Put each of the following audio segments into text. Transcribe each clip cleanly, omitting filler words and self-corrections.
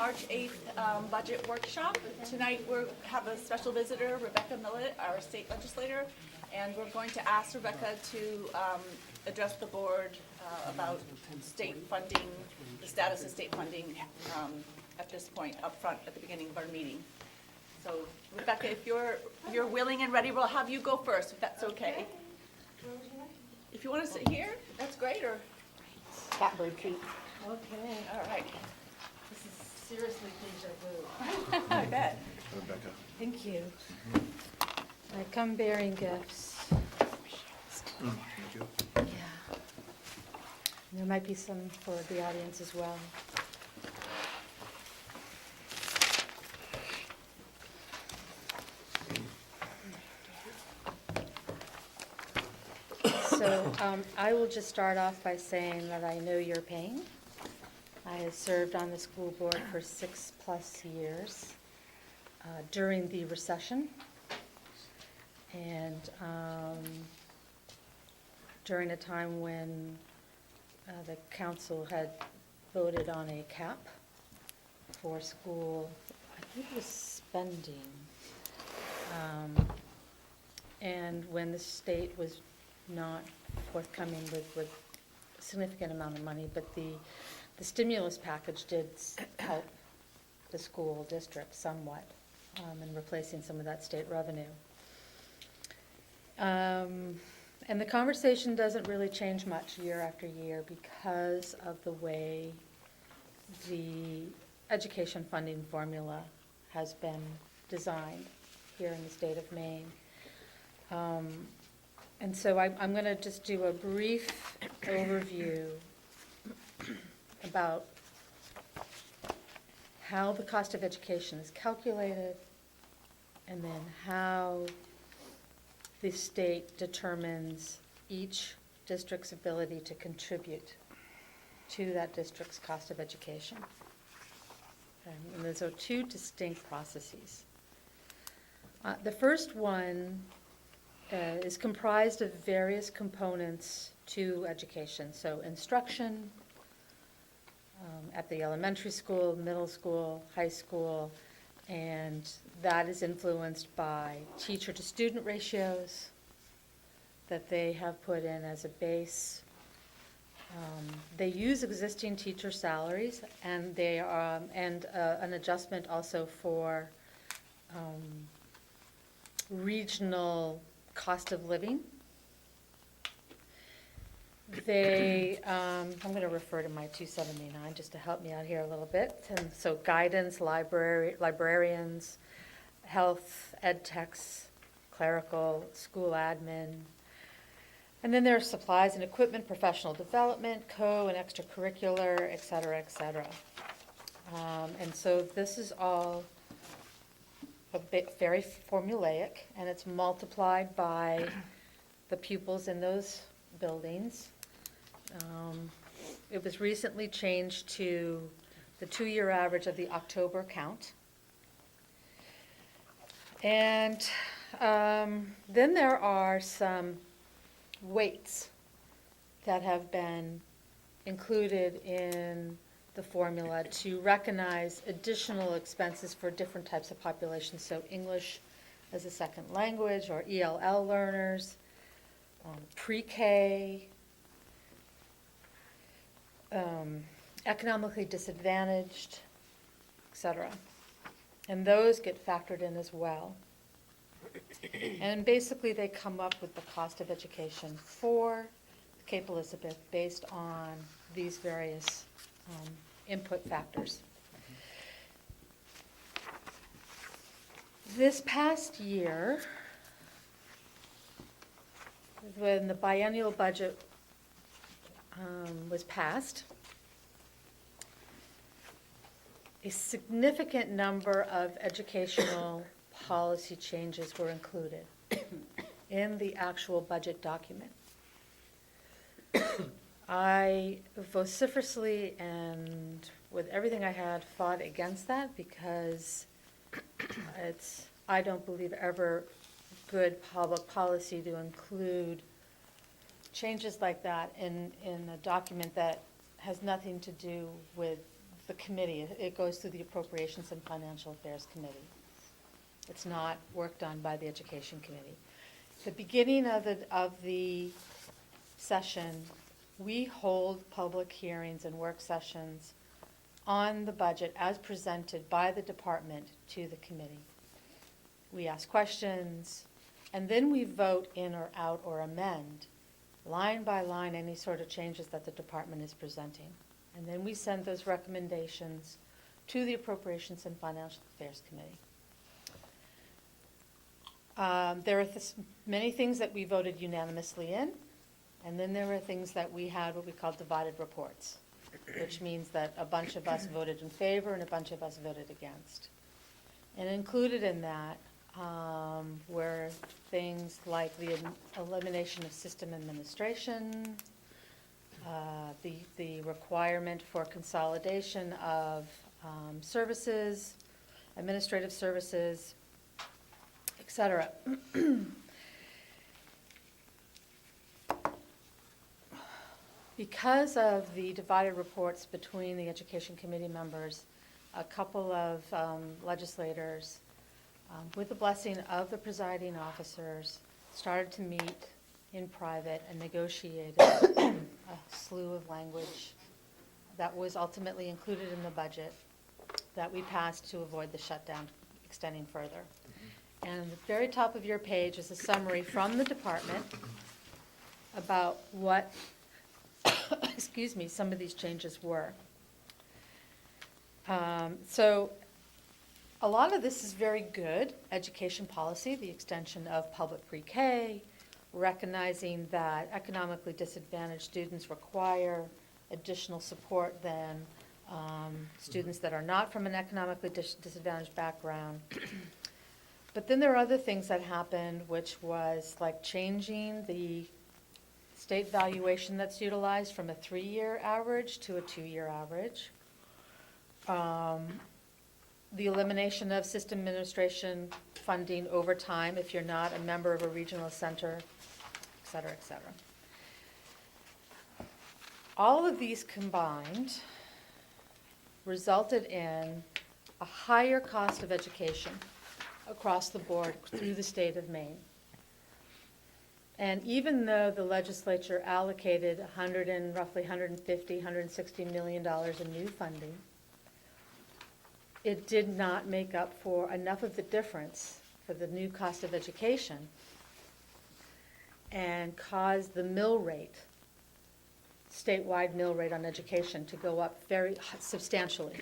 March 8th budget workshop. Tonight we have a special visitor, Rebecca Millett, our state legislator, and we're going to ask Rebecca to address the board about state funding, the status of state funding at this point, up front at the beginning of our meeting. So Rebecca, if you're willing and ready, we'll have you go first, if that's okay. If you want to sit here, that's great, or, Catbird treat. Okay, all right. this is seriously deja vu. I bet. Rebecca. Thank you. I come bearing gifts. Thank you. Yeah. There might be some for the audience as well. So I will just start off by saying that I know your pain. I have served on the school board for 6+ years during the recession and during a time when the council had voted on a cap for school, I think it was spending, and when the state was not forthcoming with a significant amount of money, but the stimulus package did help the school district somewhat in replacing some of that state revenue. And the conversation doesn't really change much year after year because of the way the education funding formula has been designed here in the state of Maine. And so I'm going to just do a brief overview about how the cost of education is calculated and then how the state determines each district's ability to contribute to that district's cost of education. And those are two distinct processes. The first one is comprised of various components to education. So instruction at the elementary school, middle school, high school, and that is influenced by teacher to student ratios that they have put in as a base. They use existing teacher salaries, and they are an adjustment also for regional cost of living. I'm going to refer to my 279 just to help me out here a little bit. And so guidance, librarians, health, ed techs, clerical, school admin. And then there are supplies and equipment, professional development, and extracurricular, et cetera, et cetera. And so this is all a bit very formulaic, and it's multiplied by the pupils in those buildings. It was recently changed to the 2-year average of the October count. And then there are some weights that have been included in the formula to recognize additional expenses for different types of populations. So English as a second language or ELL learners, pre-K, economically disadvantaged, et cetera. And those get factored in as well. And basically they come up with the cost of education for Cape Elizabeth based on these various input factors. This past year, when the biennial budget was passed, a significant number of educational policy changes were included in the actual budget document. I vociferously and with everything I had fought against that because I don't believe ever good public policy to include changes like that in a document that has nothing to do with the committee. It goes through the Appropriations and Financial Affairs Committee. It's not worked on by the Education Committee. The beginning of the session, we hold public hearings and work sessions on the budget as presented by the department to the committee. We ask questions, and then we vote in or out or amend, line by line, any sort of changes that the department is presenting. And then we send those recommendations to the Appropriations and Financial Affairs Committee. There are many things that we voted unanimously in, and then there were things that we had what we call divided reports, which means that a bunch of us voted in favor and a bunch of us voted against. And included in that were things like the elimination of system administration, the requirement for consolidation of services, administrative services, et cetera. Because of the divided reports between the Education Committee members, a couple of legislators, with the blessing of the presiding officers, started to meet in private and negotiated a slew of language that was ultimately included in the budget that we passed to avoid the shutdown extending further. And at the very top of your page is a summary from the department about what excuse me, some of these changes were. So a lot of this is very good education policy, the extension of public pre-K, recognizing that economically disadvantaged students require additional support than students that are not from an economically disadvantaged background. But then there are other things that happened, which was like changing the state valuation that's utilized from a 3-year average to a 2-year average. The elimination of system administration funding over time if you're not a member of a regional center, et cetera, et cetera. All of these combined resulted in a higher cost of education across the board through the state of Maine. And even though the legislature allocated roughly $150, $160 million in new funding, it did not make up for enough of the difference for the new cost of education and caused the mill rate, statewide mill rate on education, to go up very substantially.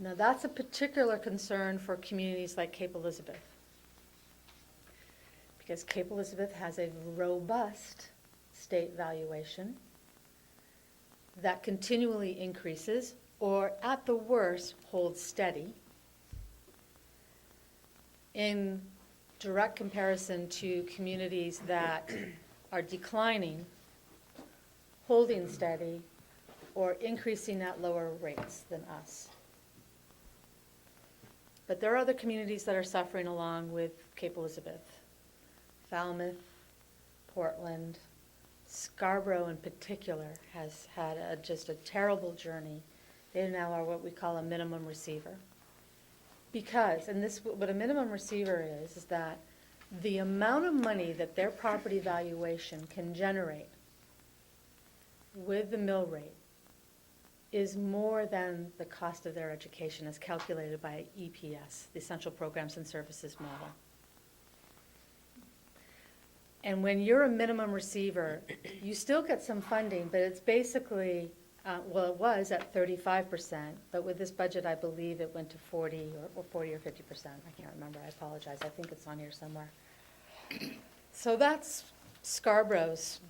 Now that's a particular concern for communities like Cape Elizabeth, because Cape Elizabeth has a robust state valuation that continually increases, or at the worst, holds steady, in direct comparison to communities that are declining, holding steady, or increasing at lower rates than us. But there are other communities that are suffering along with Cape Elizabeth. Falmouth, Portland, Scarborough in particular has had just a terrible journey. They now are what we call a minimum receiver. Because, and this, what a minimum receiver is that the amount of money that their property valuation can generate with the mill rate is more than the cost of their education as calculated by EPS, the Essential Programs and Services model. And when you're a minimum receiver, you still get some funding, but it's basically, well, it was at 35%, but with this budget, I believe it went to 40 or 40 or 50%. I can't remember, I apologize. I think it's on here somewhere. So that's Scarborough's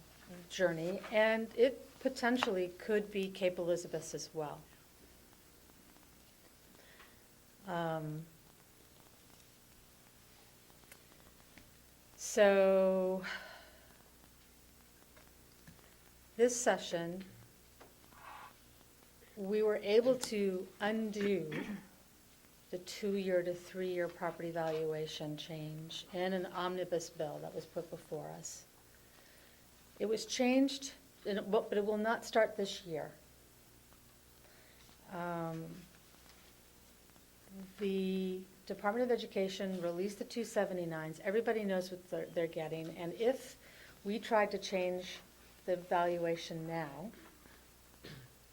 journey, and it potentially could be Cape Elizabeth's as well. So this session, we were able to undo the 2-year to 3-year property valuation change in an omnibus bill that was put before us. It was changed, but it will not start this year. The Department of Education released the 279s. Everybody knows what they're getting. And if we tried to change the valuation now,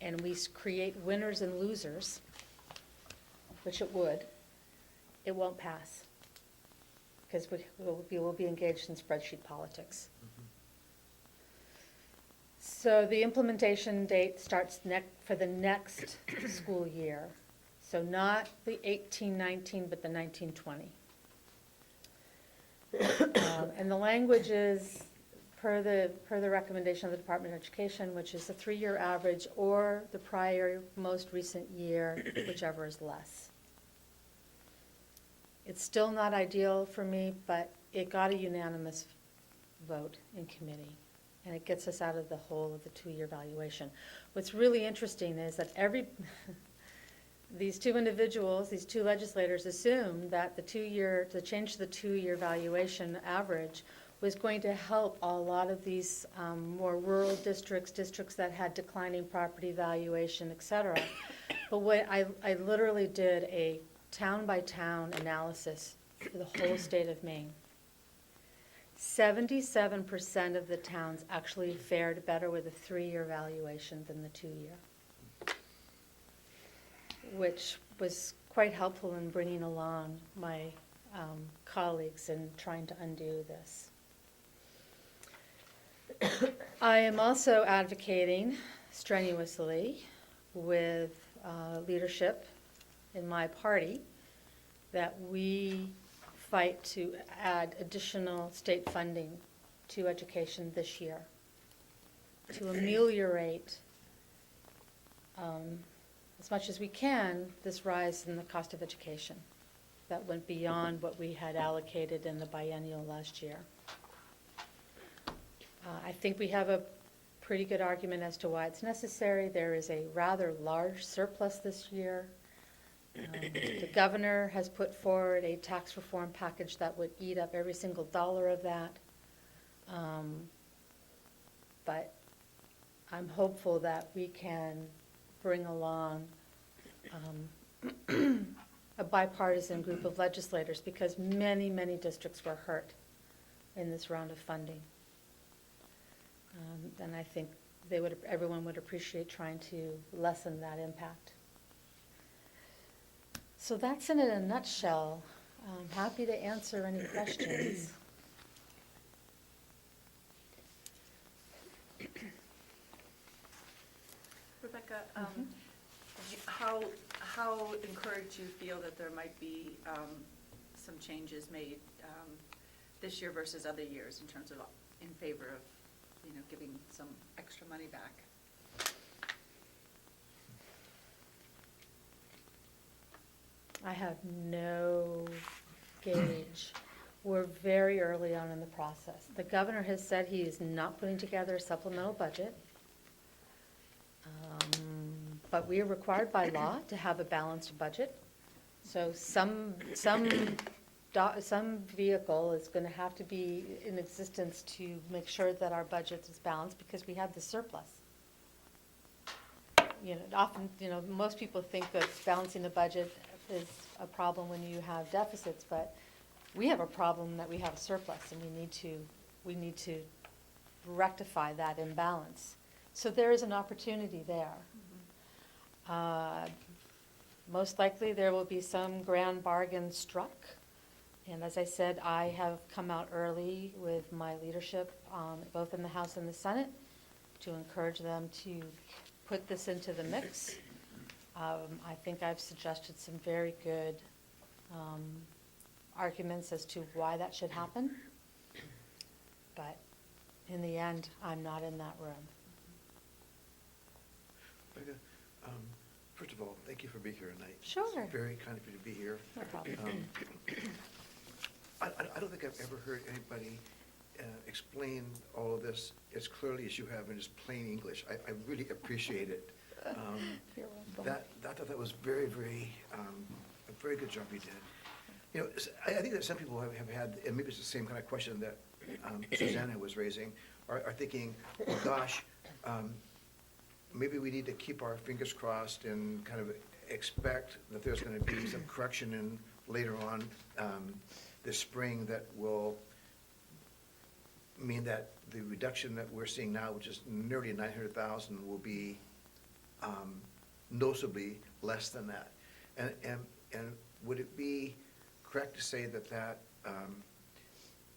and we create winners and losers, which it would, it won't pass. Because we will be engaged in spreadsheet politics. So the implementation date starts for the next school year. So not the 18-19, but the 19-20. And the language is per the recommendation of the Department of Education, which is the 3-year average or the prior most recent year, whichever is less. It's still not ideal for me, but it got a unanimous vote in committee, and it gets us out of the hole of the 2-year valuation. What's really interesting is that these two individuals, these two legislators, assumed that the change to the 2-year valuation average was going to help a lot of these more rural districts that had declining property valuation, et cetera. But what I literally did a town-by-town analysis for the whole state of Maine. 77% of the towns actually fared better with a 3-year valuation than the 2-year, which was quite helpful in bringing along my colleagues in trying to undo this. I am also advocating strenuously with leadership in my party that we fight to add additional state funding to education this year to ameliorate as much as we can this rise in the cost of education that went beyond what we had allocated in the biennial last year. I think we have a pretty good argument as to why it's necessary. There is a rather large surplus this year. The governor has put forward a tax reform package that would eat up every single dollar of that. But I'm hopeful that we can bring along a bipartisan group of legislators, because many, many districts were hurt in this round of funding. And I think everyone would appreciate trying to lessen that impact. So that's in a nutshell. I'm happy to answer any questions. Rebecca, how encouraged do you feel that there might be some changes made this year versus other years in terms of in favor of giving some extra money back? I have no gauge. We're very early on in the process. The governor has said he is not putting together a supplemental budget. But we are required by law to have a balanced budget. So some vehicle is going to have to be in existence to make sure that our budget is balanced, because we have the surplus. Often, most people think that balancing the budget is a problem when you have deficits, but we have a problem that we have a surplus, and we need to rectify that imbalance. So there is an opportunity there. Most likely there will be some grand bargain struck. And as I said, I have come out early with my leadership, both in the House and the Senate, to encourage them to put this into the mix. I think I've suggested some very good arguments as to why that should happen. But in the end, I'm not in that room. Rebecca, first of all, thank you for being here tonight. Sure. It's very kind of you to be here. No problem. I don't think I've ever heard anybody explain all of this as clearly as you have in just plain English. I really appreciate it. You're welcome. I thought that was very, very, a very good job you did. I think that some people have had, and maybe it's the same kind of question that Susanna was raising, are thinking, oh gosh, maybe we need to keep our fingers crossed and kind of expect that there's going to be some correction in, later on this spring that will mean that the reduction that we're seeing now, which is nearly 900,000, will be noticeably less than that. And would it be correct to say that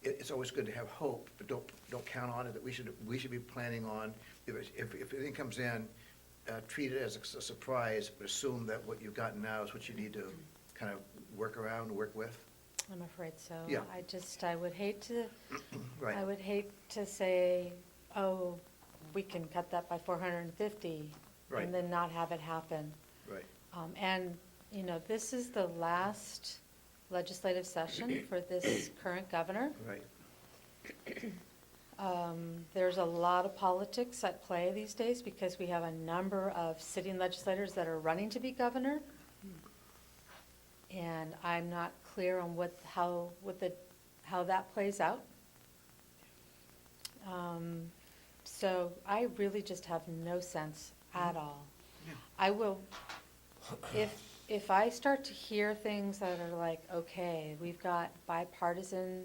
it's always good to have hope, but don't count on it, that we should be planning on, if anything comes in, treat it as a surprise, but assume that what you've gotten now is what you need to kind of work around, work with? I'm afraid so. Yeah. I would hate to, Right. I would hate to say, oh, we can cut that by 450, Right. and then not have it happen. Right. And, you know, this is the last legislative session for this current governor. Right. There's a lot of politics at play these days because we have a number of sitting legislators that are running to be governor. And I'm not clear on how that plays out. So I really just have no sense at all. Yeah. I will, if I start to hear things that are like, okay, we've got bipartisan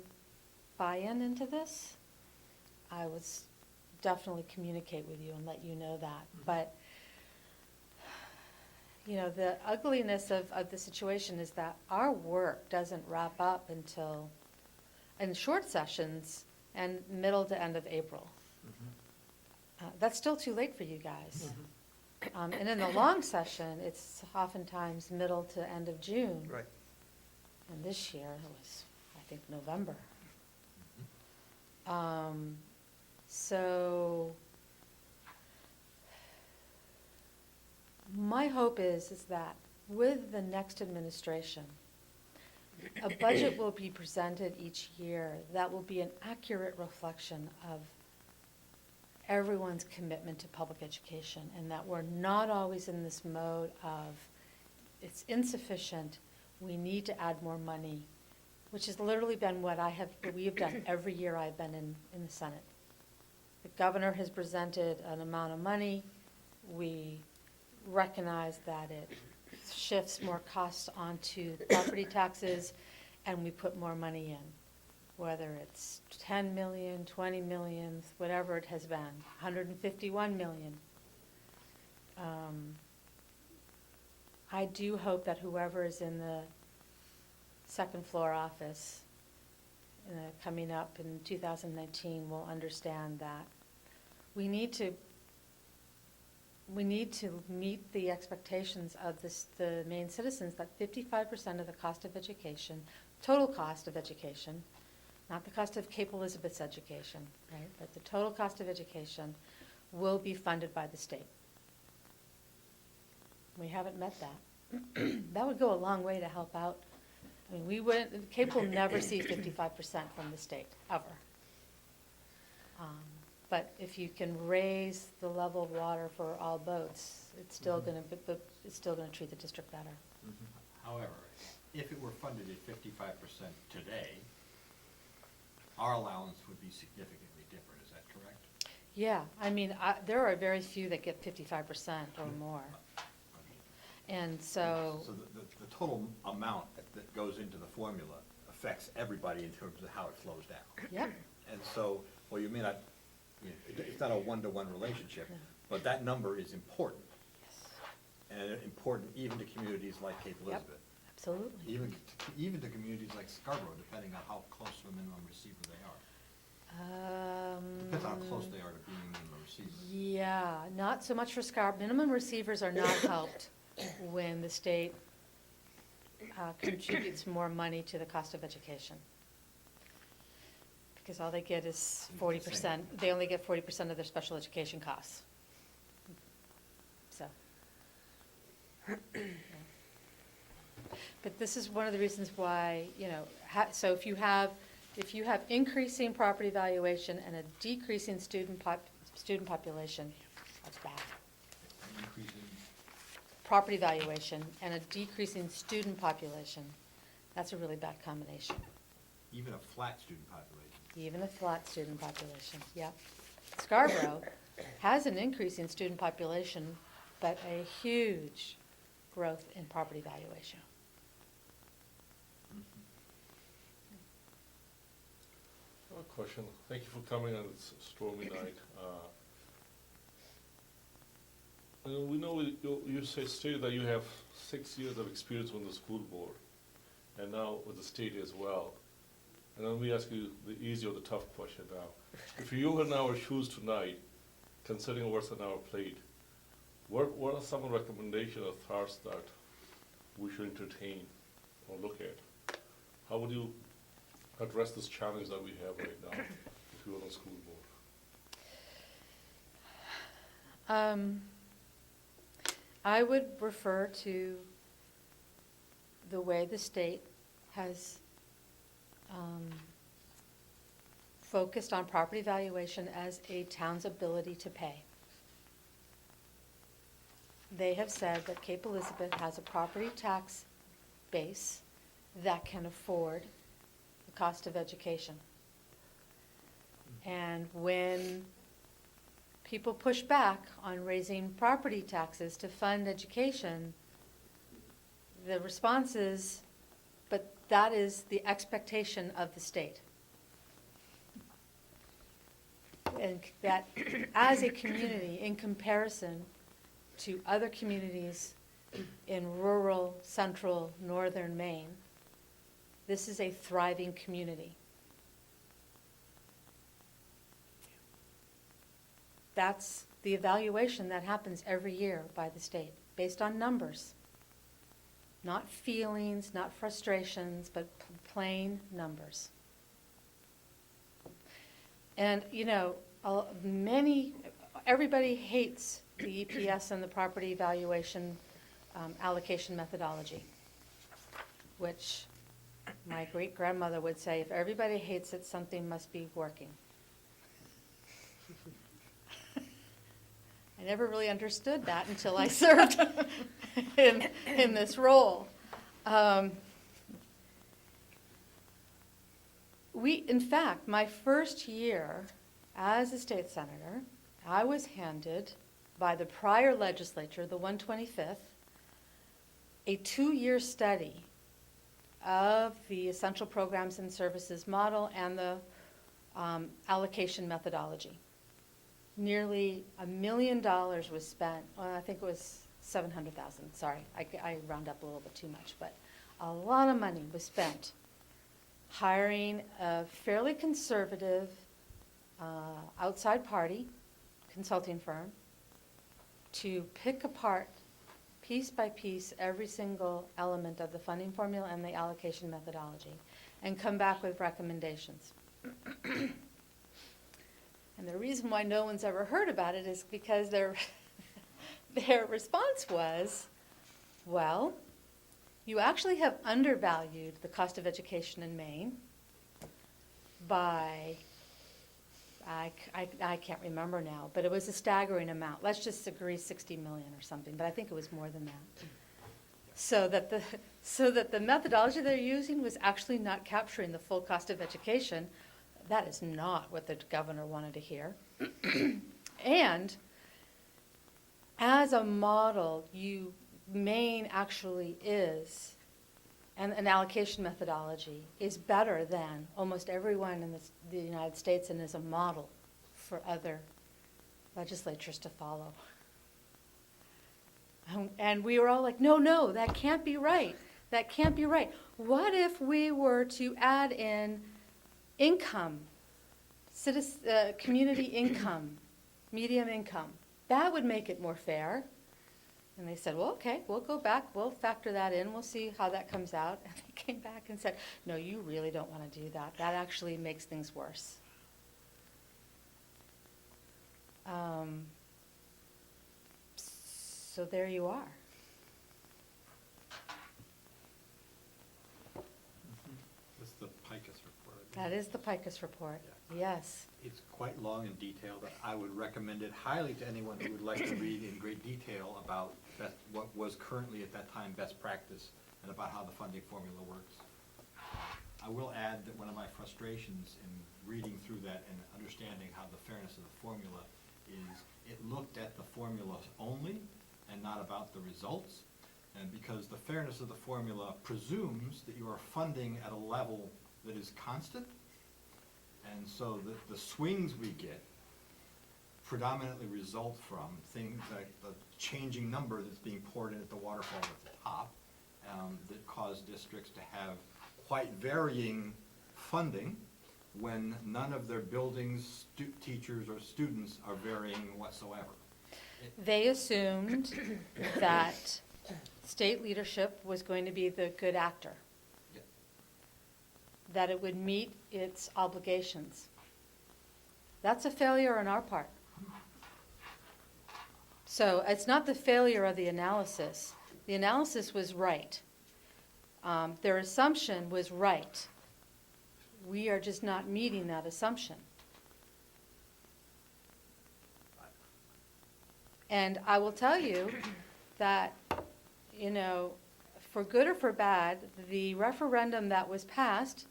buy-in into this, I would definitely communicate with you and let you know that. But, you know, the ugliness of the situation is that our work doesn't wrap up until, in short sessions, and middle to end of April. That's still too late for you guys. And in the long session, it's oftentimes middle to end of June. Right. And this year it was, I think, November. So my hope is that with the next administration, a budget will be presented each year that will be an accurate reflection of everyone's commitment to public education, and that we're not always in this mode of it's insufficient, we need to add more money, which has literally been what we have done every year I've been in the Senate. The governor has presented an amount of money. We recognize that it shifts more costs onto property taxes, and we put more money in, whether it's 10 million, 20 million, whatever it has been, 151 million. I do hope that whoever is in the second floor office coming up in 2019 will understand that we need to meet the expectations of the Maine citizens that 55% of the cost of education, total cost of education, not the cost of Cape Elizabeth's education, right, but the total cost of education will be funded by the state. We haven't met that. That would go a long way to help out. I mean, Cape will never see 55% from the state, ever. But if you can raise the level of water for all boats, it's still going to treat the district better. However, if it were funded at 55% today, our allowance would be significantly different, is that correct? Yeah, I mean, there are very few that get 55% or more. And so, So the total amount that goes into the formula affects everybody in terms of how it flows down. yeah, And so, well, you may not, it's not a one-to-one relationship, but that number is important. And important even to communities like Cape Yep. Elizabeth. absolutely. Even to communities like Scarborough, depending on how close to a minimum receiver they are. Depends on how close they are to being a minimum receiver. Yeah, not so much for Scarborough. Minimum receivers are not helped when the state contributes more money to the cost of education. Because all they get is 40%, they only get 40% of their special education costs. So. But this is one of the reasons why, so if you have increasing property valuation and a decreasing student population, that's bad. An increase in Property valuation and a decreasing student population, that's a really bad combination. even a flat student population. Even a flat student population, yep. Scarborough, has an increase in student population, but a huge growth in property valuation. One question. Thank you for coming on this stormy night. We know you stated that you have 6 years of experience on the school board, and now with the state as well. And let me ask you the easy or the tough question now. If you were in our shoes tonight, considering what's on our plate, what are some recommendations or thoughts that we should entertain or look at? How would you address this challenge that we have right now if you were on the school board? I would refer to the way the state has focused on property valuation as a town's ability to pay. They have said that Cape Elizabeth has a property tax base that can afford the cost of education. And when people push back on raising property taxes to fund education, the response is, but that is the expectation of the state. And that as a community, in comparison to other communities in rural, central, northern Maine, this is a thriving community. That's the evaluation that happens every year by the state, based on numbers. Not feelings, not frustrations, but plain numbers. And, you know, everybody hates the EPS and the property valuation allocation methodology, which my great-grandmother would say, if everybody hates it, something must be working. I never really understood that until I served in this role. In fact, my first year as a state senator, I was handed by the prior legislature, the 125th, a 2-year study of the essential programs and services model and the allocation methodology. Nearly $1 million was spent, well, I think it was 700,000, sorry, I round up a little bit too much, but a lot of money was spent hiring a fairly conservative outside party consulting firm to pick apart piece by piece every single element of the funding formula and the allocation methodology and come back with recommendations. And the reason why no one's ever heard about it is because their response was, well, you actually have undervalued the cost of education in Maine by, I can't remember now, but it was a staggering amount. Let's just agree 60 million or something, but I think it was more than that. So that the methodology they're using was actually not capturing the full cost of education. That is not what the governor wanted to hear. And as a model, Maine actually is, and an allocation methodology is better than almost everyone in the United States and is a model for other legislatures to follow. And we were all like, no, that can't be right. That can't be right. What if we were to add in income, community income, median income? That would make it more fair. And they said, well, okay, we'll go back, we'll factor that in, we'll see how that comes out. And they came back and said, no, you really don't want to do that. That actually makes things worse. So there you are. This is the Picus report. That is the Picus report, yes. It's quite long and detailed, but I would recommend it highly to anyone who would like to read in great detail about what was currently at that time best practice and about how the funding formula works. I will add that one of my frustrations in reading through that and understanding how the fairness of the formula is it looked at the formulas only and not about the results. And because the fairness of the formula presumes that you are funding at a level that is constant, and so the swings we get predominantly result from things like the changing number that's being poured in at the waterfall at the top, that cause districts to have quite varying funding when none of their buildings, teachers, or students are varying whatsoever. They assumed that state leadership was going to be the good actor, Yeah. that it would meet its obligations. That's a failure on our part. So it's not the failure of the analysis. The analysis was right. Their assumption was right. We are just not meeting that assumption. And I will tell you that, you know, for good or for bad, the referendum that was passed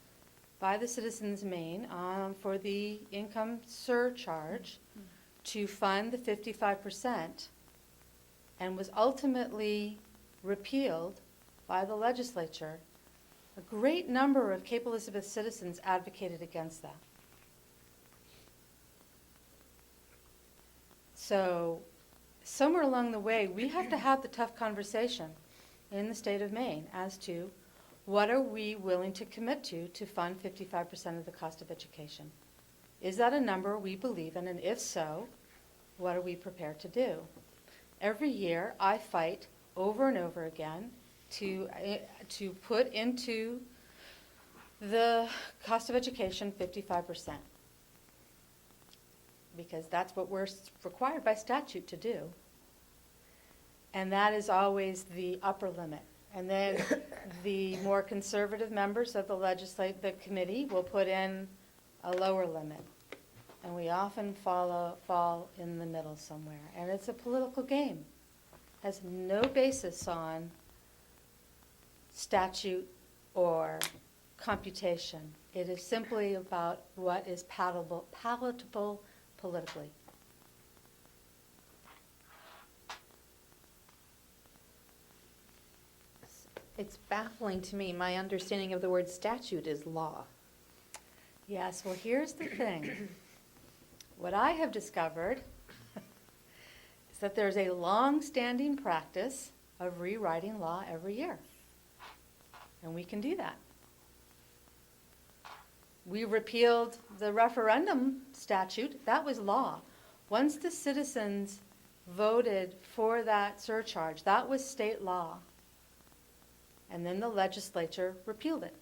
by the citizens of Maine for the income surcharge to fund the 55% and was ultimately repealed by the legislature, a great number of Cape Elizabeth citizens advocated against that. So somewhere along the way, we have to have the tough conversation in the state of Maine as to what are we willing to commit to fund 55% of the cost of education. Is that a number we believe in? And if so, what are we prepared to do? Every year, I fight over and over again to put into the cost of education 55%. Because that's what we're required by statute to do. And that is always the upper limit. And then the more conservative members of the committee will put in a lower limit. And we often fall in the middle somewhere. And it's a political game. Has no basis on statute or computation. It is simply about what is palatable politically. It's baffling to me. My understanding of the word statute is law. Yes, well, here's the thing. What I have discovered is that there's a long-standing practice of rewriting law every year. And we can do that. We repealed the referendum statute. That was law. Once the citizens voted for that surcharge, that was state law. And then the legislature repealed it.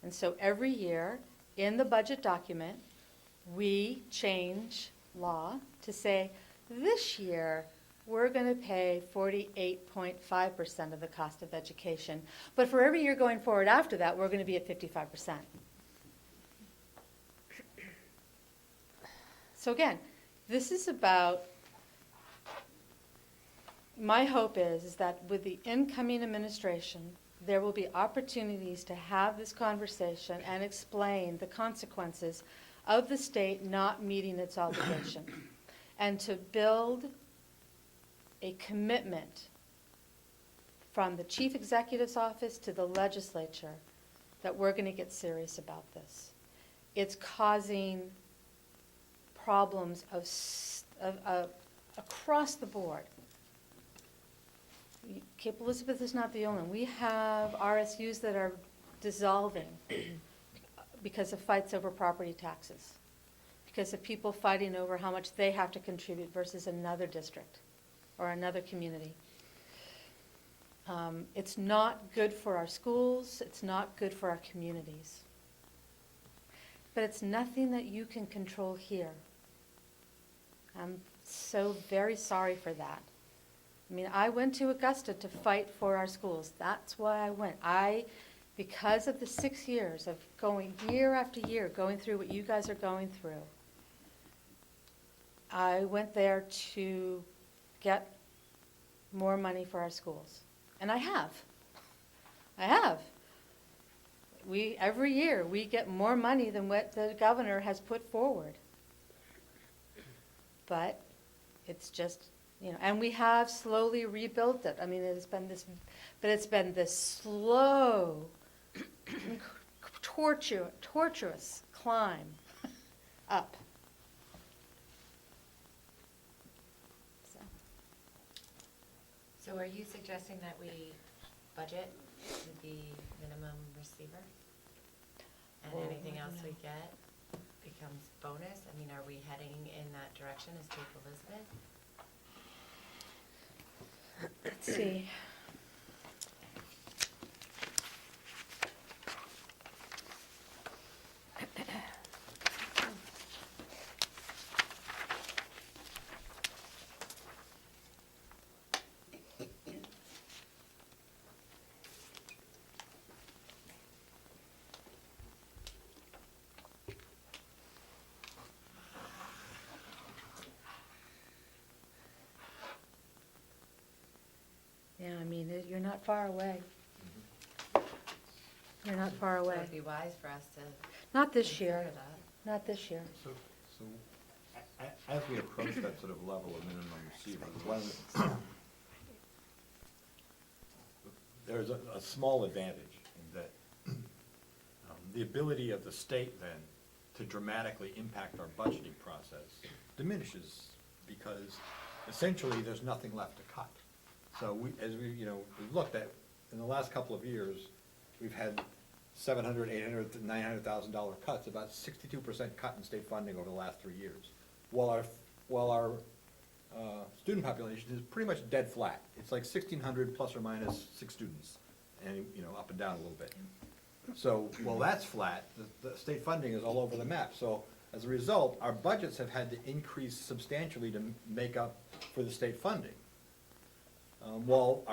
And so every year in the budget document, we change law to say, this year we're going to pay 48.5% of the cost of education. But for every year going forward after that, we're going to be at 55%. So again, this is about, my hope is that with the incoming administration, there will be opportunities to have this conversation and explain the consequences of the state not meeting its obligation, and to build a commitment from the chief executive's office to the legislature that we're going to get serious about this. It's causing problems across the board. Cape Elizabeth is not the only one. We have RSUs that are dissolving because of fights over property taxes, because of people fighting over how much they have to contribute versus another district or another community. It's not good for our schools. It's not good for our communities. But it's nothing that you can control here. I'm so very sorry for that. I mean, I went to Augusta to fight for our schools. That's why I went. Because of the 6 years of going year after year, going through what you guys are going through, I went there to get more money for our schools. And I have. Every year, we get more money than what the governor has put forward. but it's just, and we have slowly rebuilt it. I mean, it's been this slow, tortuous climb up. So, So are you suggesting that we budget the minimum receiver? And Oh, anything else no. we get becomes bonus? I mean, are we heading in that direction as Cape Elizabeth? Let's see. Yeah, I mean, you're not far away. You're not far So away. it'd be wise for us to Not this year, consider that. not this year. So, as we approach that sort of level of minimum receiver, one, there's a small advantage in that the ability of the state then to dramatically impact our budgeting process diminishes because essentially there's nothing left to cut. So we've looked at, in the last couple of years, we've had $700,000, $800,000, $900,000 cuts, about 62% cut in state funding over the last 3 years. While our student population is pretty much dead flat. It's like 1,600 plus or minus 6 students, and, up and down a little bit. So, while that's flat, the state funding is all over the map. So, as a result, our budgets have had to increase substantially to make up for the state funding. While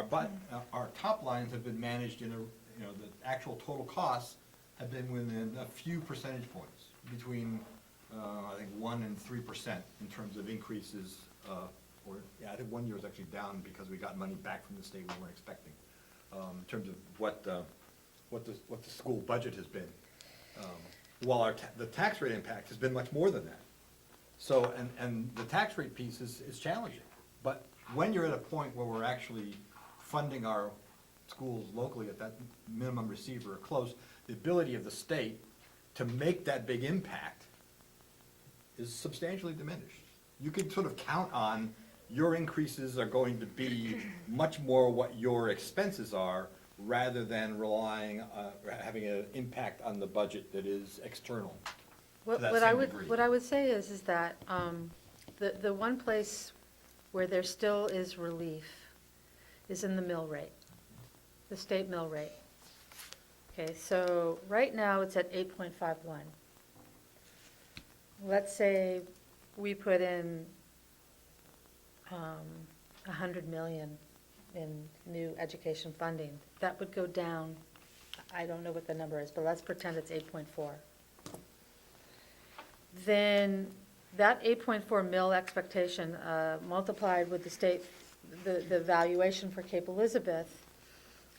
our top lines have been managed in the actual total costs have been within a few percentage points, between, I think, 1% and 3% in terms of increases, I think 1 year was actually down because we got money back from the state we weren't expecting, in terms of what the school budget has been. While the tax rate impact has been much more than that. So, and the tax rate piece is challenging. But when you're at a point where we're actually funding our schools locally at that minimum receiver or close, the ability of the state to make that big impact is substantially diminished. You can sort of count on your increases are going to be much more what your expenses are, rather than relying, having an impact on the budget that is external to that same degree. What I would say is that the one place where there still is relief is in the mill rate, the state mill rate. Okay, so right now it's at 8.51. Let's say we put in 100 million in new education funding. That would go down, I don't know what the number is, but let's pretend it's 8.4. Then that 8.4 mil expectation multiplied with the state, the valuation for Cape Elizabeth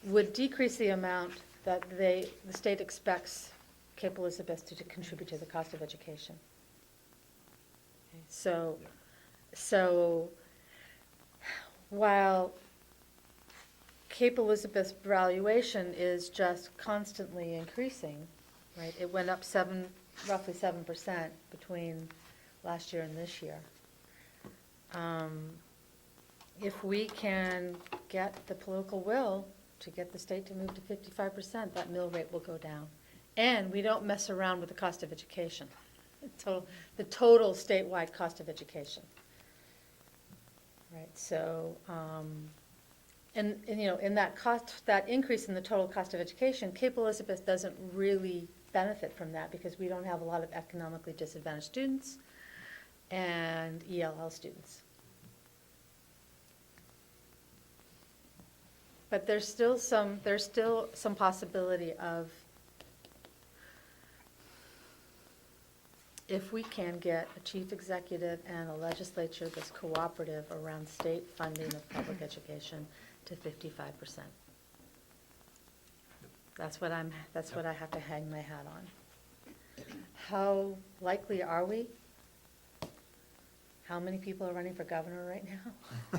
would decrease the amount that the state expects Cape Elizabeth to contribute to the cost of education. Okay, so while Cape Elizabeth's valuation is just constantly increasing, right? It went up roughly 7% between last year and this year. If we can get the political will to get the state to move to 55%, that mill rate will go down. And we don't mess around with the cost of education, the total statewide cost of education. Right, so, and in that cost, that increase in the total cost of education, Cape Elizabeth doesn't really benefit from that because we don't have a lot of economically disadvantaged students and ELL students. But there's still some possibility of, if we can get a chief executive and a legislature that's cooperative around state funding of public education to 55%. That's what I have to hang my hat on. How likely are we? how many people are running for governor right now?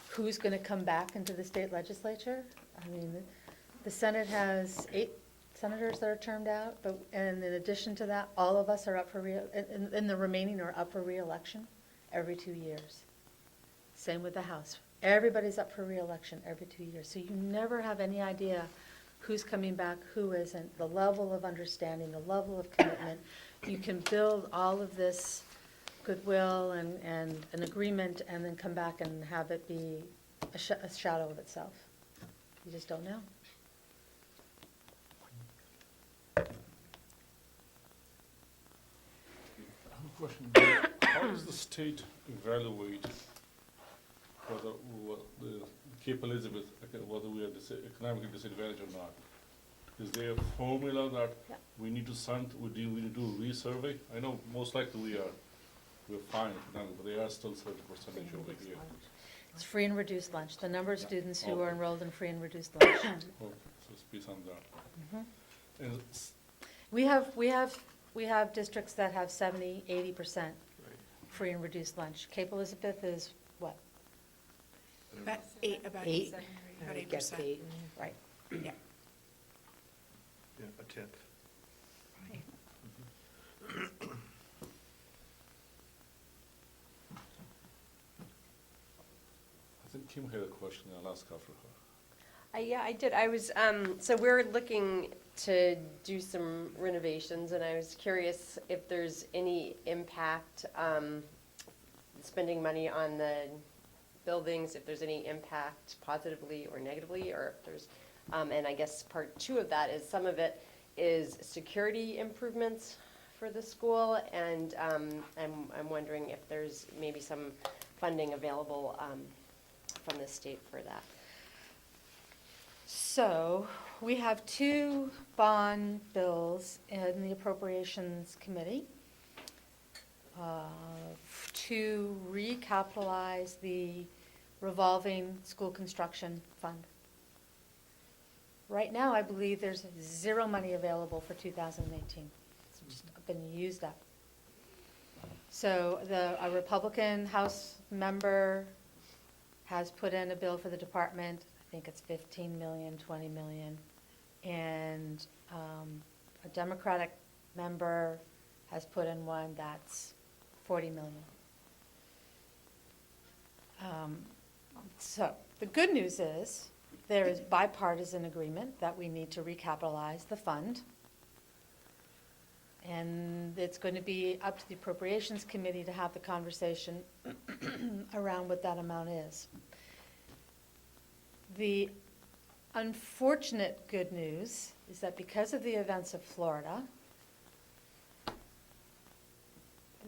Who's going to come back into the state legislature? I mean, the Senate has 8 senators that are termed out, but, and in addition to that, all of us are up for and the remaining are up for reelection every 2 years. Same with the House. Everybody's up for reelection every 2 years. So you never have any idea who's coming back, who isn't, the level of understanding, the level of commitment. You can build all of this goodwill and an agreement and then come back and have it be a shadow of itself. You just don't know. I have a question. How does the state evaluate whether the Cape Elizabeth, whether we are economically disadvantaged or not? Is there a formula that Yeah. we need to we need to do a resurvey? I know most likely we're fine economically, but there are still certain percentage over here. It's free and reduced lunch, the number of Yeah. students who are Okay. enrolled in free and reduced lunch. Okay, so speak on that. Mhm. And We have districts that have 70, 80% free and reduced lunch. Cape Elizabeth is what? About 8, about 8? About 8%. Right. Yeah. Yeah, a tenth. I think Kim had a question, I'll ask after her. Yeah, I did. I was, so we're looking to do some renovations, and I was curious if there's any impact, spending money on the buildings, if there's any impact positively or negatively, or if there's, and I guess part 2 of that is some of it is security improvements for the school, and I'm wondering if there's maybe some funding available from the state for that. So, we have 2 bond bills in the Appropriations Committee to recapitalize the revolving school construction fund. Right now, I believe there's 0 money available for 2018. It's just been used up. So a Republican House member has put in a bill for the department. I think it's 15 million, 20 million. And a Democratic member has put in one that's 40 million. So the good news is there is bipartisan agreement that we need to recapitalize the fund. And it's going to be up to the Appropriations Committee to have the conversation around what that amount is. The unfortunate good news is that because of the events of Florida,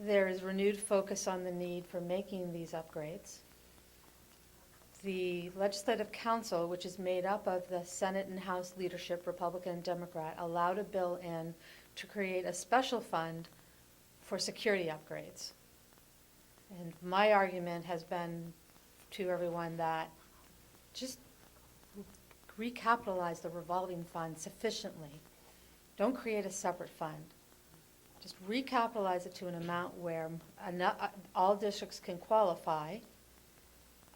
there is renewed focus on the need for making these upgrades. The Legislative Council, which is made up of the Senate and House leadership, Republican and Democrat, allowed a bill in to create a special fund for security upgrades. And my argument has been to everyone that just recapitalize the revolving fund sufficiently. Don't create a separate fund. Just recapitalize it to an amount where all districts can qualify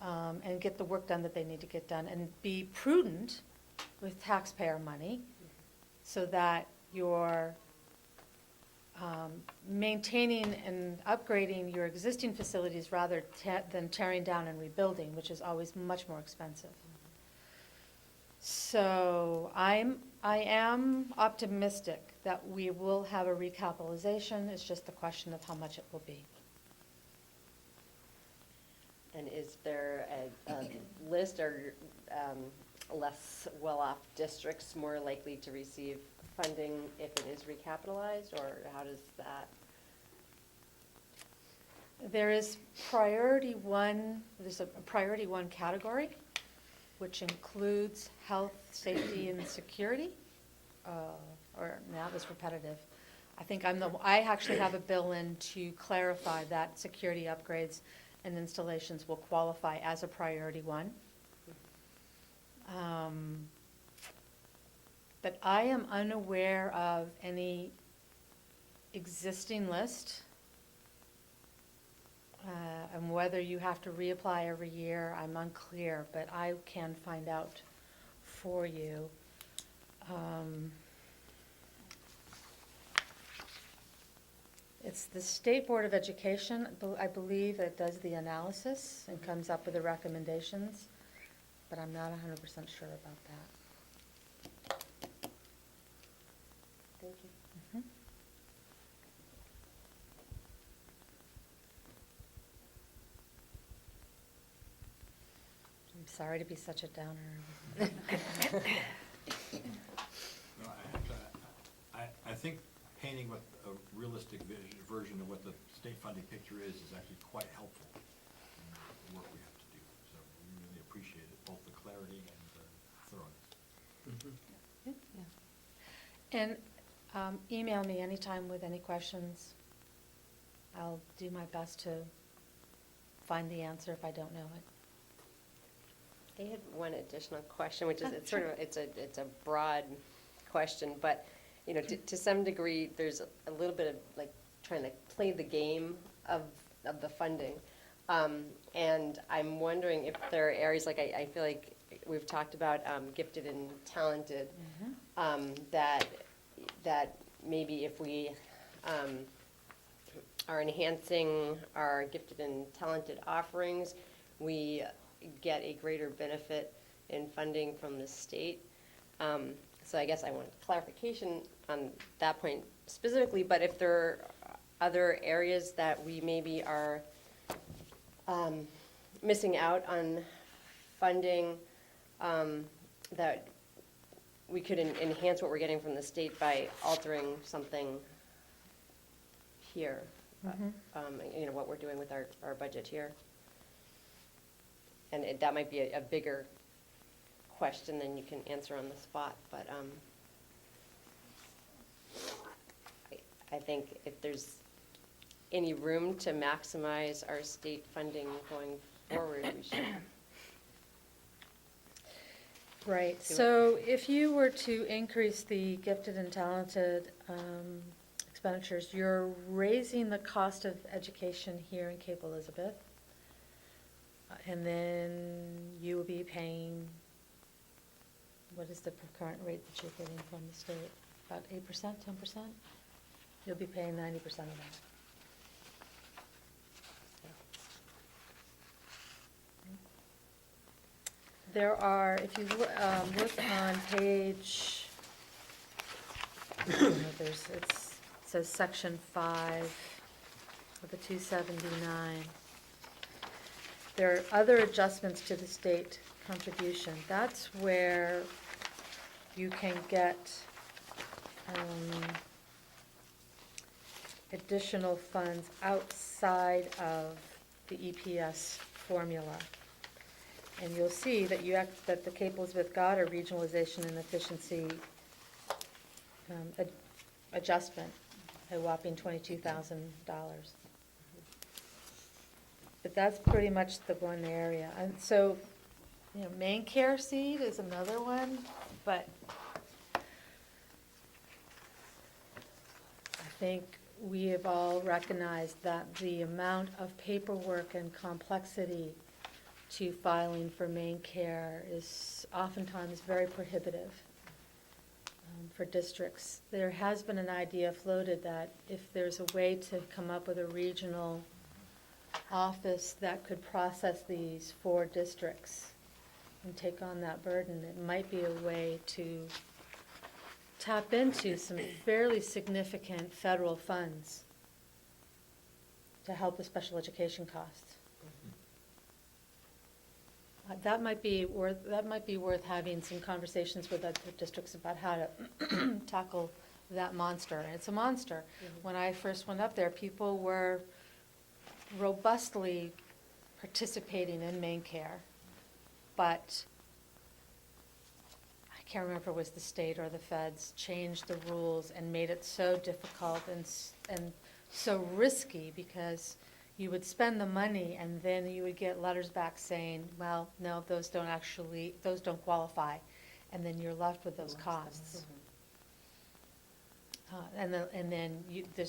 and get the work done that they need to get done, and be prudent with taxpayer money so that you're maintaining and upgrading your existing facilities rather than tearing down and rebuilding, which is always much more expensive. So I am optimistic that we will have a recapitalization. It's just a question of how much it will be. And is there a list or less well-off districts more likely to receive funding if it is recapitalized, or how does that? There is priority one, there's a priority 1 category, which includes health, safety, and security. Or now that's repetitive. I think I actually have a bill in to clarify that security upgrades and installations will qualify as a priority 1. But I am unaware of any existing list And whether you have to reapply every year, I'm unclear, but I can find out for you. It's the State Board of Education, I believe, that does the analysis and comes up with the recommendations, but I'm not 100% sure about that. Thank you. Mhm. I'm sorry to be such a downer. No, I think painting what a realistic version of what the state funding picture is actually quite helpful in the work we have to do. So we really appreciate it, both the clarity and the thoroughness. Yeah. And email me anytime with any questions. I'll do my best to find the answer if I don't know it. I had one additional question, which is, Oh, it's sort sure. of, it's a broad question, but, you know, to some degree, there's a little bit of like trying to play the game of the funding. And I'm wondering if there are areas, like I feel like we've talked about gifted and talented, that maybe if we are enhancing our gifted and talented offerings, we get a greater benefit in funding from the state. So I guess I want clarification on that point specifically, but if there are other areas that we maybe are missing out on funding, that we could enhance what we're getting from the state by altering something here, you know, what we're doing with our budget here. And that might be a bigger question than you can answer on the spot, but I think if there's any room to maximize our state funding going forward, we should. Right, Do it. so if you were to increase the gifted and talented expenditures, you're raising the cost of education here in Cape Elizabeth. And then you will be paying, what is the current rate that you're getting from the state? About 8%, 10%? You'll be paying 90% of that. There are, if you look on page, it says section 5 of the 279. There are other adjustments to the state contribution. That's where you can get additional funds outside of the EPS formula. And you'll see that that the Cape Elizabeth got a regionalization and efficiency adjustment, a whopping $22,000. But that's pretty much the one area. And so, you know, main care seed is another one, but I think we have all recognized that the amount of paperwork and complexity to filing for main care is oftentimes very prohibitive for districts. There has been an idea floated that if there's a way to come up with a regional office that could process these for districts and take on that burden, it might be a way to tap into some fairly significant federal funds to help with special education costs. That might be worth having some conversations with other districts about how to tackle that monster. And it's a monster. When I first went up there, people were robustly participating in main care, but I can't remember if it was the state or the feds changed the rules and made it so difficult and so risky, because you would spend the money and then you would get letters back saying, well, no, those don't qualify, and then you're left with those costs. And then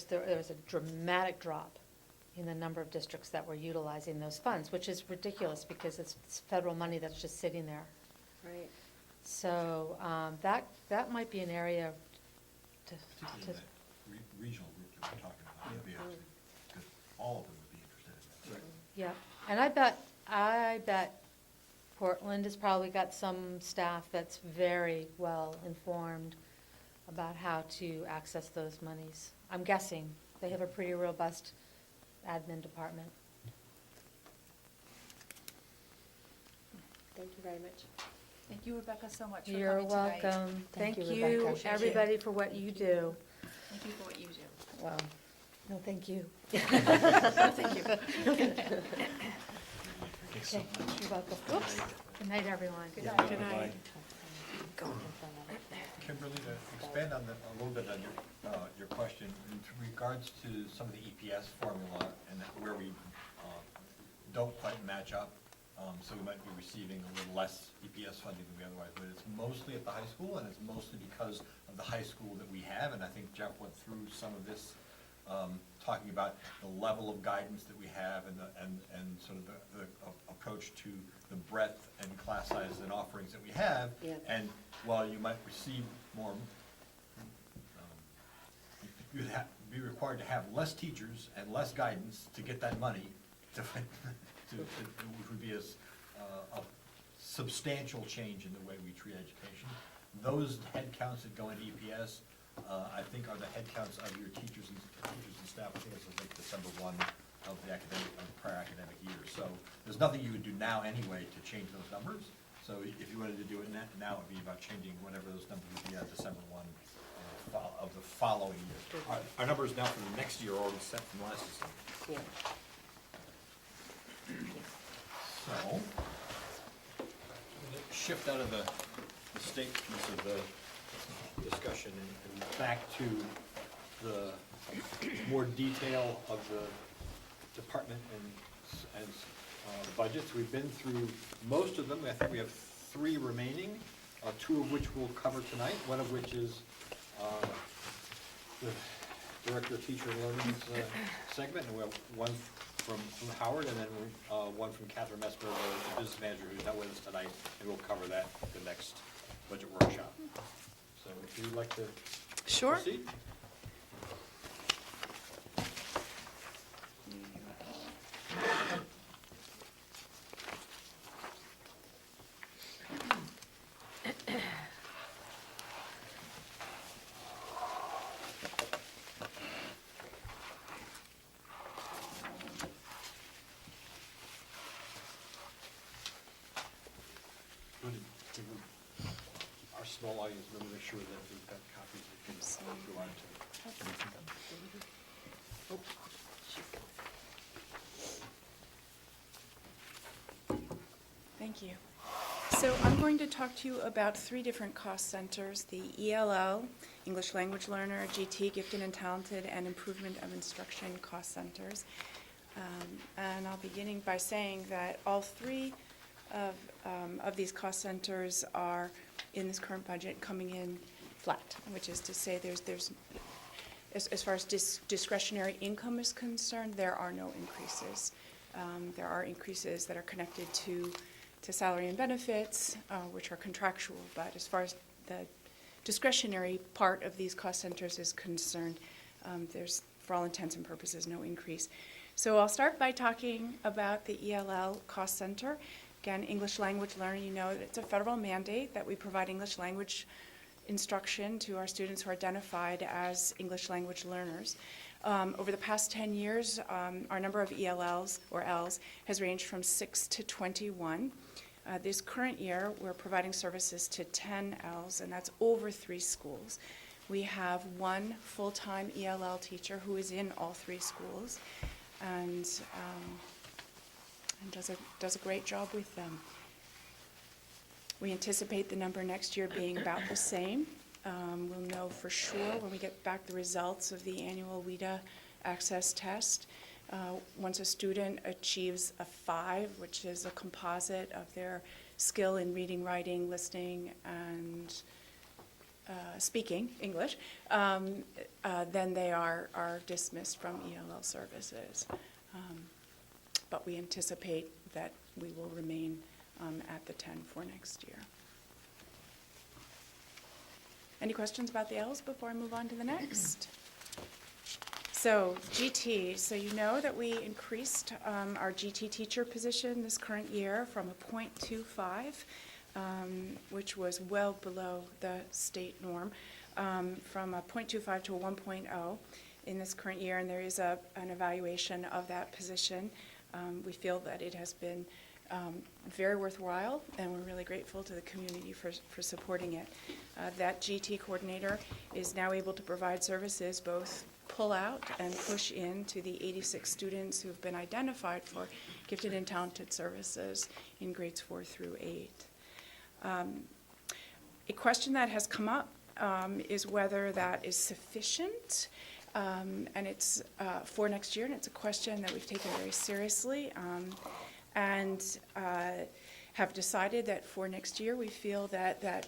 there was a dramatic drop in the number of districts that were utilizing those funds, which is ridiculous because it's federal money that's just sitting there. Right. So that might be an area Particularly in that regional group that we're talking about, would be interesting, because all of them would be interested in that. Yeah, and I bet Portland has probably got some staff that's very well informed about how to access those monies. I'm guessing. They have a pretty robust admin department. Thank you very much. Thank you, Rebecca, so much for You're coming tonight. welcome. Thank Thank you, you, Rebecca. everybody, for what you do. Thank you for what you do. Well, no, thank you. Thank you. Okay, you're welcome. Oops. Good night, everyone. Good night. Good night. Kimberly, to expand on a little bit on your question, in regards to some of the EPS formula and where we don't quite match up, so we might be receiving a little less EPS funding than we otherwise would. It's mostly at the high school, and it's mostly because of the high school that we have, and I think Jeff went through some of this, talking about the level of guidance that we have and sort of the approach to the breadth and class sizes and offerings that we have. Yeah. And while you might receive more, you'd be required to have less teachers and less guidance to get that money which would be a substantial change in the way we treat education. Those head counts that go into EPS, I think are the head counts of your teachers and staff. I think it's like December 1 of the prior academic year. So there's nothing you would do now anyway to change those numbers. So if you wanted to do it now, it would be about changing whatever those numbers would be at December 1 of the following year. Our numbers now for the next year are already set from last December. Yeah. So, shift out of the state piece of the discussion and back to the more detail of the department and budgets. We've been through most of them. I think we have 3 remaining, 2 of which we'll cover tonight, one of which is the Director of Teacher Learning's segment, and we have one from Howard, and then one from Catherine Mesmer, the business manager, who's not with us tonight, and we'll cover that at the next budget workshop. So if you'd like to Sure. proceed? Our small audience, let me make sure that we've got copies that can go on to. Thank you. So I'm going to talk to you about 3 different cost centers, the ELL, English Language Learner, GT, Gifted and Talented, and Improvement of Instruction cost centers. And I'll beginning by saying that all 3 of these cost centers are in this current budget coming in flat, which is to say there's as far as discretionary income is concerned, there are no increases. There are increases that are connected to salary and benefits, which are contractual, but as far as the discretionary part of these cost centers is concerned, there's, for all intents and purposes, no increase. So I'll start by talking about the ELL cost center. Again, English Language Learner, you know that it's a federal mandate that we provide English language instruction to our students who are identified as English language learners. Over the past 10 years, our number of ELLs, or Ls, has ranged from 6 to 21. This current year, we're providing services to 10 Ls, and that's over 3 schools. We have 1 full-time ELL teacher who is in all 3 schools, and does a great job with them. We anticipate the number next year being about the same. We'll know for sure when we get back the results of the annual WIDA access test. Once a student achieves a 5, which is a composite of their skill in reading, writing, listening, and speaking English, then they are dismissed from ELL services. But we anticipate that we will remain at the 10 for next year. Any questions about the L's before I move on to the next? So GT, so you know that we increased our GT teacher position this current year from a .25, which was well below the state norm, from a .25 to a 1.0 in this current year, and there is an evaluation of that position. We feel that it has been very worthwhile, and we're really grateful to the community for supporting it. That GT coordinator is now able to provide services, both pull out and push in to the 86 students who've been identified for gifted and talented services in grades 4 through 8. A question that has come up is whether that is sufficient, and it's for next year, and it's a question that we've taken very seriously, and have decided that for next year we feel that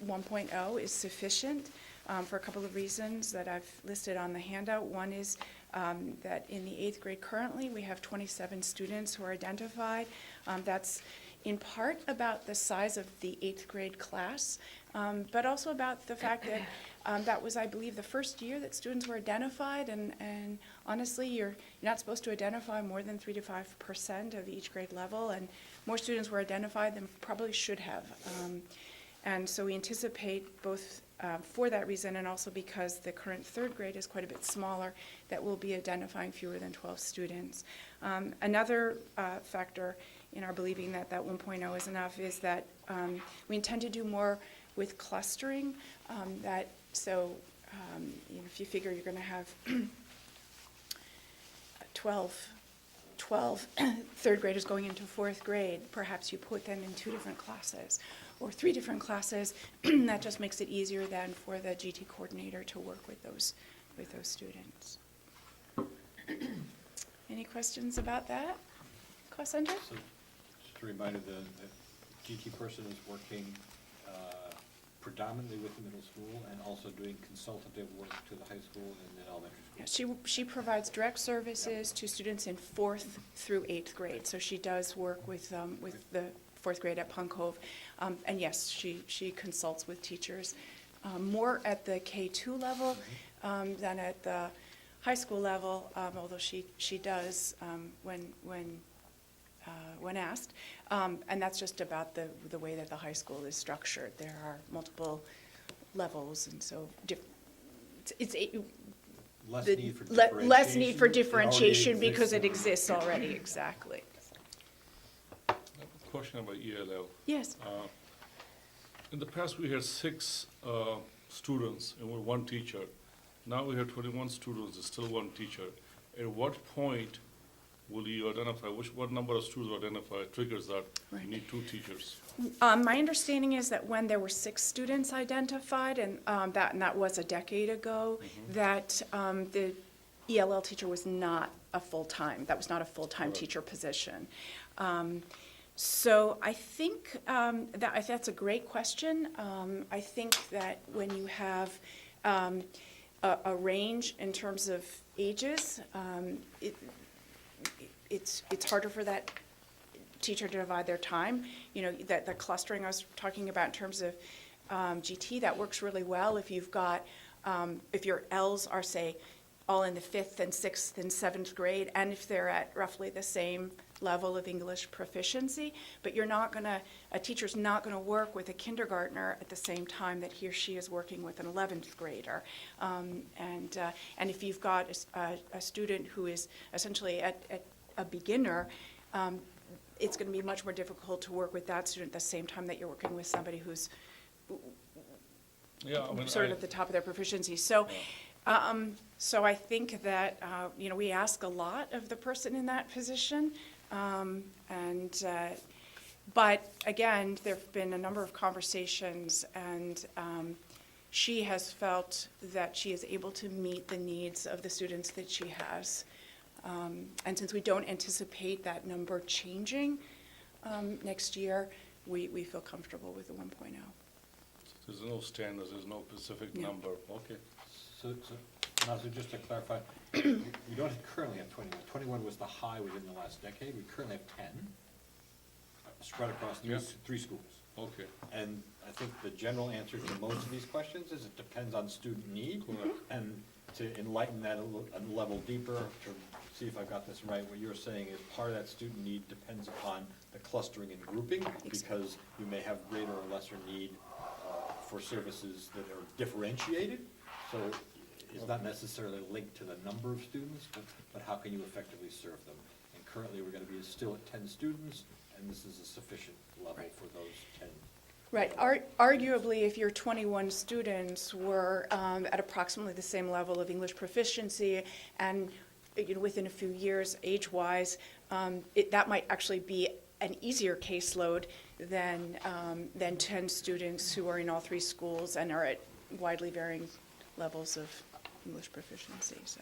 1.0 is sufficient for a couple of reasons that I've listed on the handout. One is that in the 8th grade currently we have 27 students who are identified. That's in part about the size of the 8th grade class, but also about the fact that that was, I believe, the first year that students were identified, and honestly, you're not supposed to identify more than 3 to 5% of each grade level, and more students were identified than probably should have. And so we anticipate both for that reason and also because the current 3rd grade is quite a bit smaller, that we'll be identifying fewer than 12 students. Another factor in our believing that 1.0 is enough is that we intend to do more with clustering. If you figure you're going to have 12 3rd graders going into 4th grade, perhaps you put them in 2 different classes or 3 different classes. That just makes it easier then for the GT coordinator to work with those students. Any questions about that cost center? So just a reminder, the GT person is working predominantly with the middle school and also doing consultative work to the high school and then elementary school. Yeah, she provides direct services to students in 4th through 8th grade. So she does work with the 4th grade at Pond Cove. And yes, she consults with teachers more at the K2 level than at the high school level, although she does when asked. And that's just about the way that the high school is structured. There are multiple levels, and so it's Less the need for less need for differentiation. differentiation because it exists already, exactly. I have a question about ELL. Yes. In the past, we had 6 students and with 1 teacher. Now we have 21 students, and still 1 teacher. At what point will you identify, what number of students will identify triggers that Right. you need 2 teachers? My understanding is that when there were 6 students identified, and that was a decade ago, that the ELL teacher was not a full-time, that was not a full-time Correct. teacher position. So I think that's a great question. I think that when you have a range in terms of ages, it's harder for that teacher to divide their time. You know, that the clustering I was talking about in terms of GT, that works really well if you've got, if your Ls are, say, all in the 5th and 6th and 7th grade, and if they're at roughly the same level of English proficiency, but a teacher's not gonna work with a kindergartner at the same time that he or she is working with an 11th grader. And if you've got a student who is essentially at a beginner, it's gonna be much more difficult to work with that student at the same time that you're working with somebody who's Yeah, I mean, sort of at the top of their proficiency. So I think that, we ask a lot of the person in that position. But again, there've been a number of conversations, and she has felt that she is able to meet the needs of the students that she has. And since we don't anticipate that number changing next year, we feel comfortable with the 1.0. There's no standards, there's no specific No. number, okay. So Now, so just to clarify, we don't currently have 21. 21 was the high within the last decade. We currently have 10, spread across Yeah. three schools. Okay, And I think the general answer to most of these questions is it depends on student need. Correct. And to enlighten that a level deeper, to see if I've got this right, what you're saying is part of that student need depends upon the clustering and grouping, because you may have greater or lesser need for services that are differentiated. So it's not necessarily linked to the number of students, but how can you effectively serve them? And currently, we're gonna be still at 10 students, and this is a sufficient level for those 10. Right, arguably, if your 21 students were at approximately the same level of English proficiency, and, you know, within a few years, age-wise, that might actually be an easier caseload than 10 students who are in all three schools and are at widely varying levels of English proficiency, so.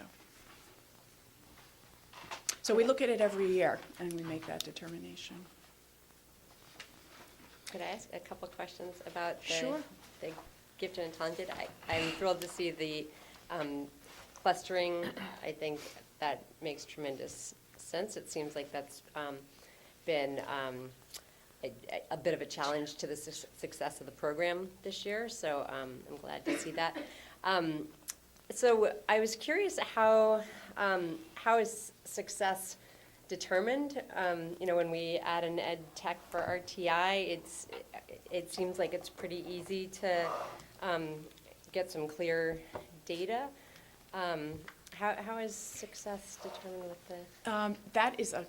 So we look at it every year, and we make that determination. Could I ask a couple questions about Sure. the gifted and talented? I'm thrilled to see the clustering. I think that makes tremendous sense. It seems like that's been a bit of a challenge to the success of the program this year, so I'm glad to see that. So I was curious how is success determined? You know, when we add an ed tech for RTI, it seems like it's pretty easy to get some clear data. How is success determined with the? That is a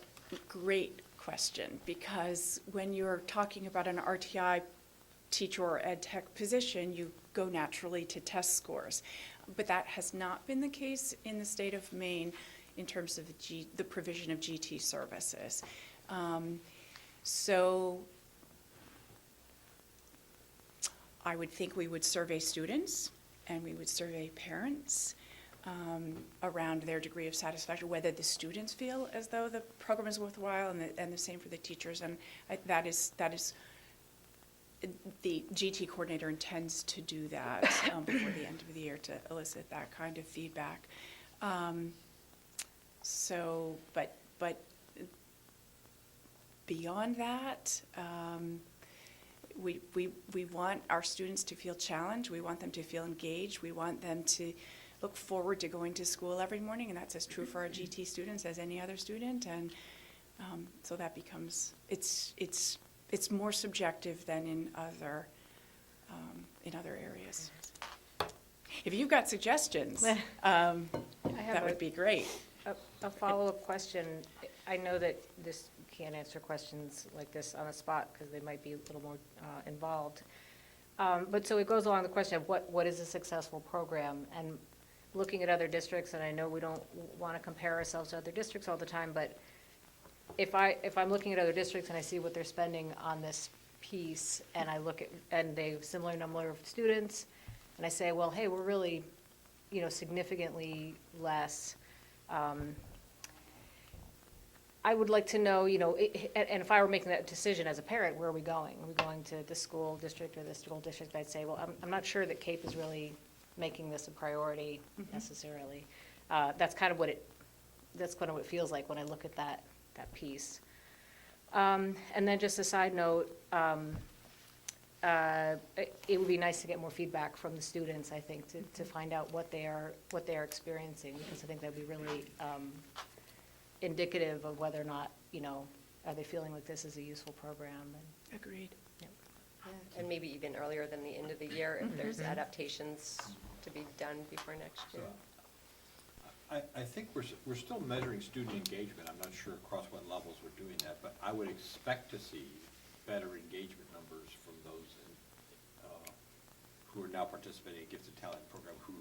great question, because when you're talking about an RTI teacher or ed tech position, you go naturally to test scores. But that has not been the case in the state of Maine in terms of the provision of GT services. So I would think we would survey students and we would survey parents around their degree of satisfaction, whether the students feel as though the program is worthwhile, and the same for the teachers. And that is the GT coordinator intends to do that before the end of the year, to elicit that kind of feedback. So, but beyond that, we want our students to feel challenged. We want them to feel engaged. We want them to look forward to going to school every morning, and that's as true for our GT students as any other student. And so that becomes, it's more subjective than in other areas. If you've got suggestions, that would be great. A follow-up question. I know that you can't answer questions like this on the spot because they might be a little more involved. But so it goes along the question of what is a successful program? And looking at other districts, and I know we don't want to compare ourselves to other districts all the time, but if I'm looking at other districts and I see what they're spending on this piece, and I look at, and they have similar number of students, and I say, well, hey, we're really, significantly less. I would like to know, and if I were making that decision as a parent, where are we going? Are we going to the school district or the school district? I'd say, well, I'm not sure that CAPE is really making this a priority necessarily. That's kind of what it feels like when I look at that piece. And then just a side note, it would be nice to get more feedback from the students, I think, to find out what they are experiencing, because I think that'd be really indicative of whether or not, are they feeling like this is a useful program? And, Agreed. And maybe even earlier than the end of the year, if there's adaptations to be done before next year. I think we're still measuring student engagement. I'm not sure across what levels we're doing that, but I would expect to see better engagement numbers from those who are now participating in Gifted Talent Program who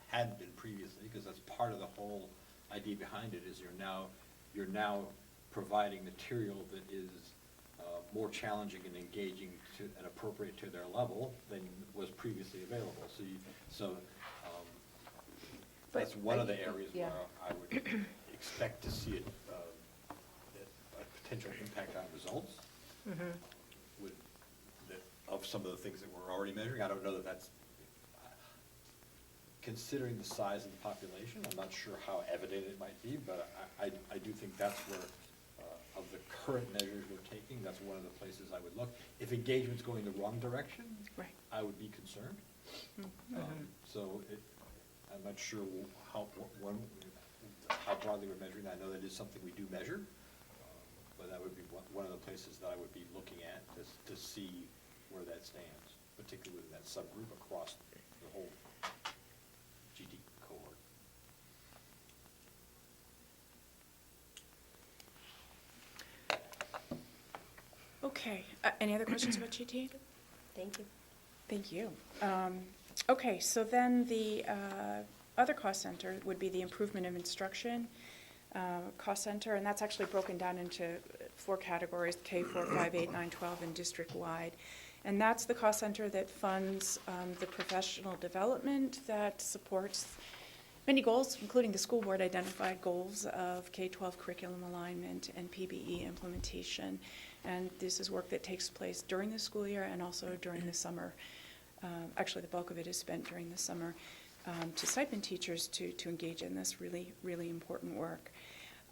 hadn't been previously, because that's part of the whole idea behind it, is you're now providing material that is more challenging and engaging and appropriate to their level than was previously available. That's one of the areas where I would expect to see a potential impact on results of some of the things that we're already measuring. I don't know that that's considering the size of the population, I'm not sure how evident it might be, but I do think that's where, of the current measures we're taking, that's one of the places I would look. If engagement's going the wrong direction, Right. I would be concerned. So I'm not sure how broadly we're measuring. I know that is something we do measure, but that would be one of the places that I would be looking at to see where that stands, particularly in that subgroup across the whole GT cohort. Okay, any other questions about GT? Thank you. Thank you. Okay, so then the other cost center would be the improvement of instruction cost center, and that's actually broken down into 4 categories, K-4, 5, 8, 9, 12, and district-wide. And that's the cost center that funds the professional development that supports many goals, including the school board identified goals of K-12 curriculum alignment and PBE implementation. And this is work that takes place during the school year and also during the summer. Actually, the bulk of it is spent during the summer to stipend teachers to engage in this really, really important work.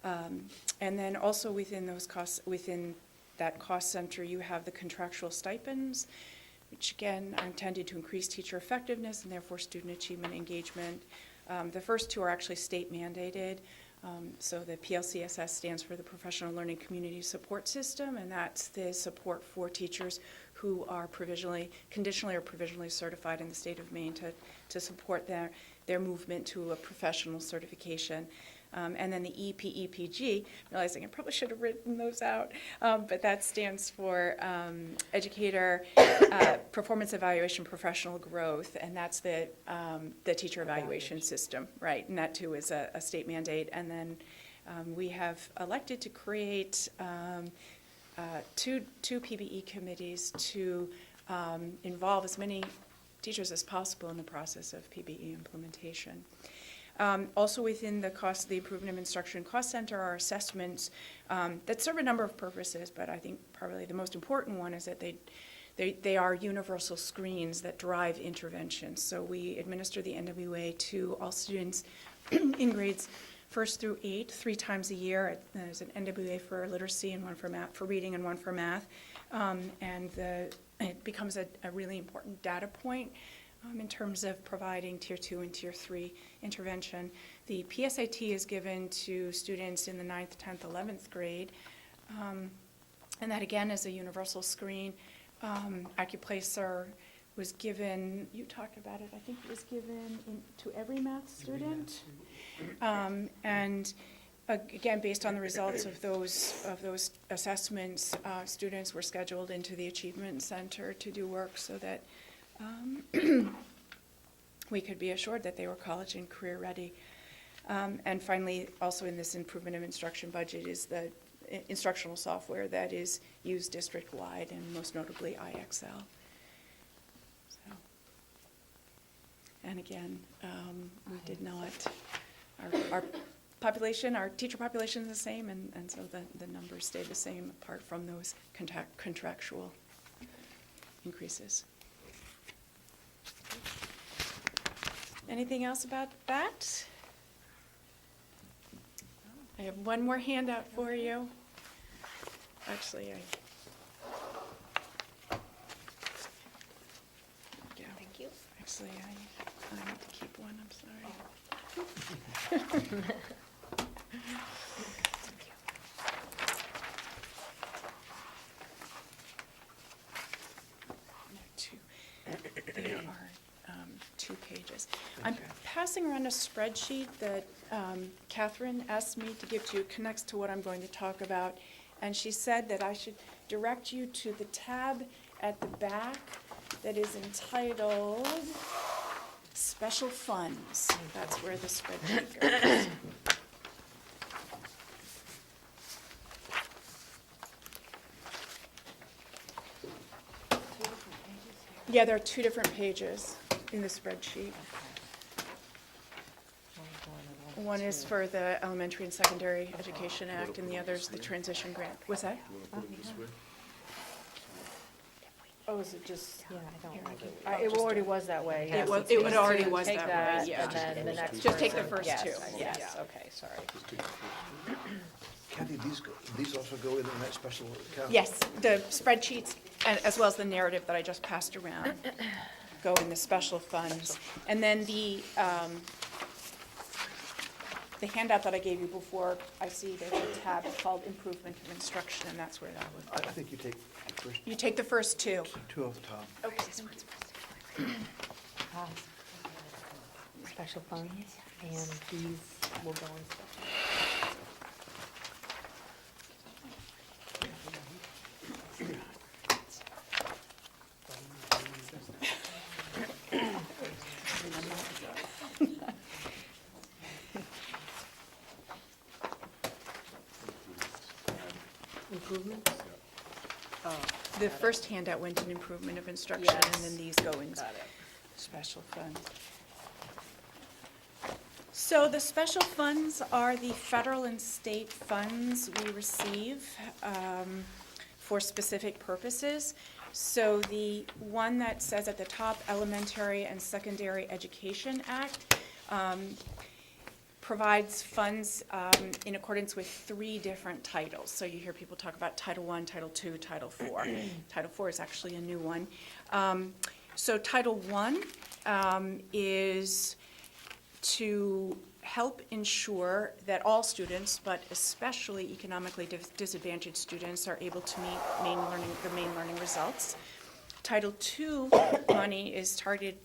And then also within those costs, within that cost center, you have the contractual stipends, which again are intended to increase teacher effectiveness and therefore student achievement engagement. The first 2 are actually state mandated. So the PLCSS stands for the Professional Learning Community Support System, and that's the support for teachers who are conditionally or provisionally certified in the state of Maine to support their movement to a professional certification. And then the EPEPG, realizing I probably should have written those out, but that stands for Educator Performance Evaluation Professional Growth, and that's the teacher evaluation system, right? And that too is a state mandate. And then we have elected to create two PBE committees to involve as many teachers as possible in the process of PBE implementation. Also within the improvement of instruction cost center are assessments that serve a number of purposes, but I think probably the most important one is that they are universal screens that drive interventions. So we administer the NWA to all students in grades 1st through 8, 3 times a year. There's an NWA for literacy and one for math, for reading and one for math. It becomes a really important data point in terms of providing Tier 2 and Tier 3 intervention. The PSAT is given to students in the 9th, 10th, 11th grade, and that again is a universal screen. Acuplacer was given, you talked about it, I think it was given to every math student. And again, based on the results of those assessments, students were scheduled into the Achievement Center to do work so that we could be assured that they were college and career ready. And finally, also in this improvement of instruction budget is the instructional software that is used district-wide, and most notably IXL. So, and again, we did not, our population, our teacher population is the same, and so the numbers stay the same apart from those contractual increases. Anything else about that? I have one more handout for you. Actually, Thank you. Actually, I need to keep one, I'm sorry. There are 2 pages. I'm passing around a spreadsheet that Catherine asked me to give to you. It connects to what I'm going to talk about. And she said that I should direct you to the tab at the back that is entitled Special Funds. That's where the spreadsheet goes. Yeah, there are 2 different pages in the spreadsheet. One is for the Elementary and Secondary Education Act, and the other is the Transition Grant. What's that? You wanna put it this way? Oh, is it just, Yeah, I don't like it. it already was that way. It was- Yes, it it's already to was take that way, yeah. And then the next Just take the person- first yes, two. Yes, Yeah. okay, sorry. Kathy, these also go in that special account? Yes, the spreadsheets, and as well as the narrative that I just passed around, go in the special funds. And then the handout that I gave you before, I see there's a tab called Improvement of Instruction, and that's where that would I go. think you take the first You take the first two. two off the top. Special funds, and these will go in special. Improvements? The first handout went in Improvement of Instruction, and Yes. then these go in special funds. So the special funds are the federal and state funds we receive for specific purposes. So the one that says at the top, Elementary and Secondary Education Act, provides funds in accordance with 3 different titles. So you hear people talk about Title I, Title II, Title IV. Title IV is actually a new one. So Title I is to help ensure that all students, but especially economically disadvantaged students, are able to meet the main learning results. Title II money is targeted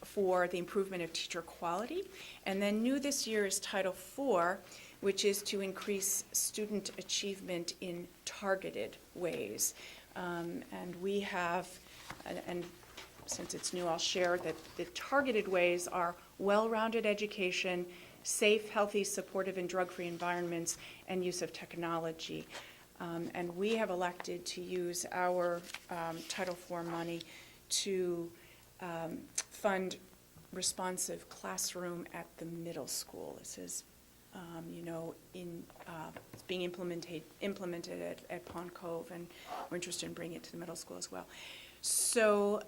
for the improvement of teacher quality. And then new this year is Title IV, which is to increase student achievement in targeted ways. And we have, and since it's new, I'll share that the targeted ways are well-rounded education, safe, healthy, supportive, and drug-free environments, and use of technology. And we have elected to use our Title IV money to fund responsive classroom at the middle school. This is, it's being implemented at Pond Cove, and we're interested in bringing it to the middle school as well. So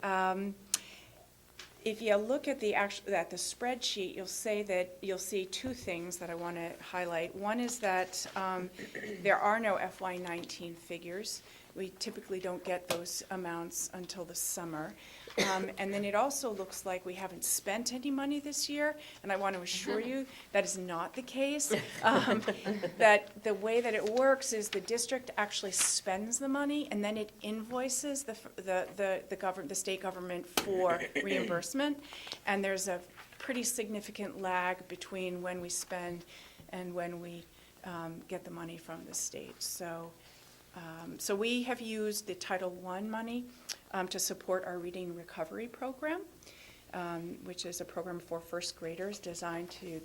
if you look at the spreadsheet, you'll see 2 things that I want to highlight. One is that there are no FY19 figures. We typically don't get those amounts until the summer. And then it also looks like we haven't spent any money this year, and I want to assure you that is not the case. That the way that it works is the district actually spends the money, and then it invoices the state government for reimbursement. And there's a pretty significant lag between when we spend and when we get the money from the state. So we have used the Title I money to support our Reading Recovery Program, which is a program for first graders designed to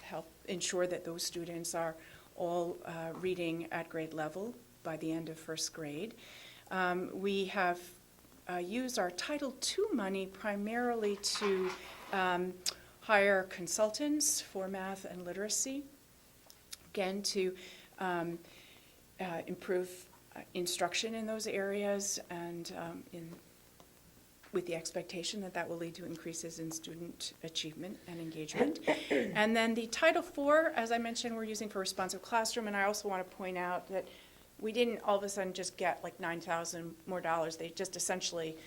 help ensure that those students are all reading at grade level by the end of first grade. We have used our Title II money primarily to hire consultants for math and literacy, again, to improve instruction in those areas, and with the expectation that that will lead to increases in student achievement and engagement. And then the Title IV, as I mentioned, we're using for responsive classroom, and I also want to point out that we didn't all of a sudden just get like $9,000 more dollars. They just essentially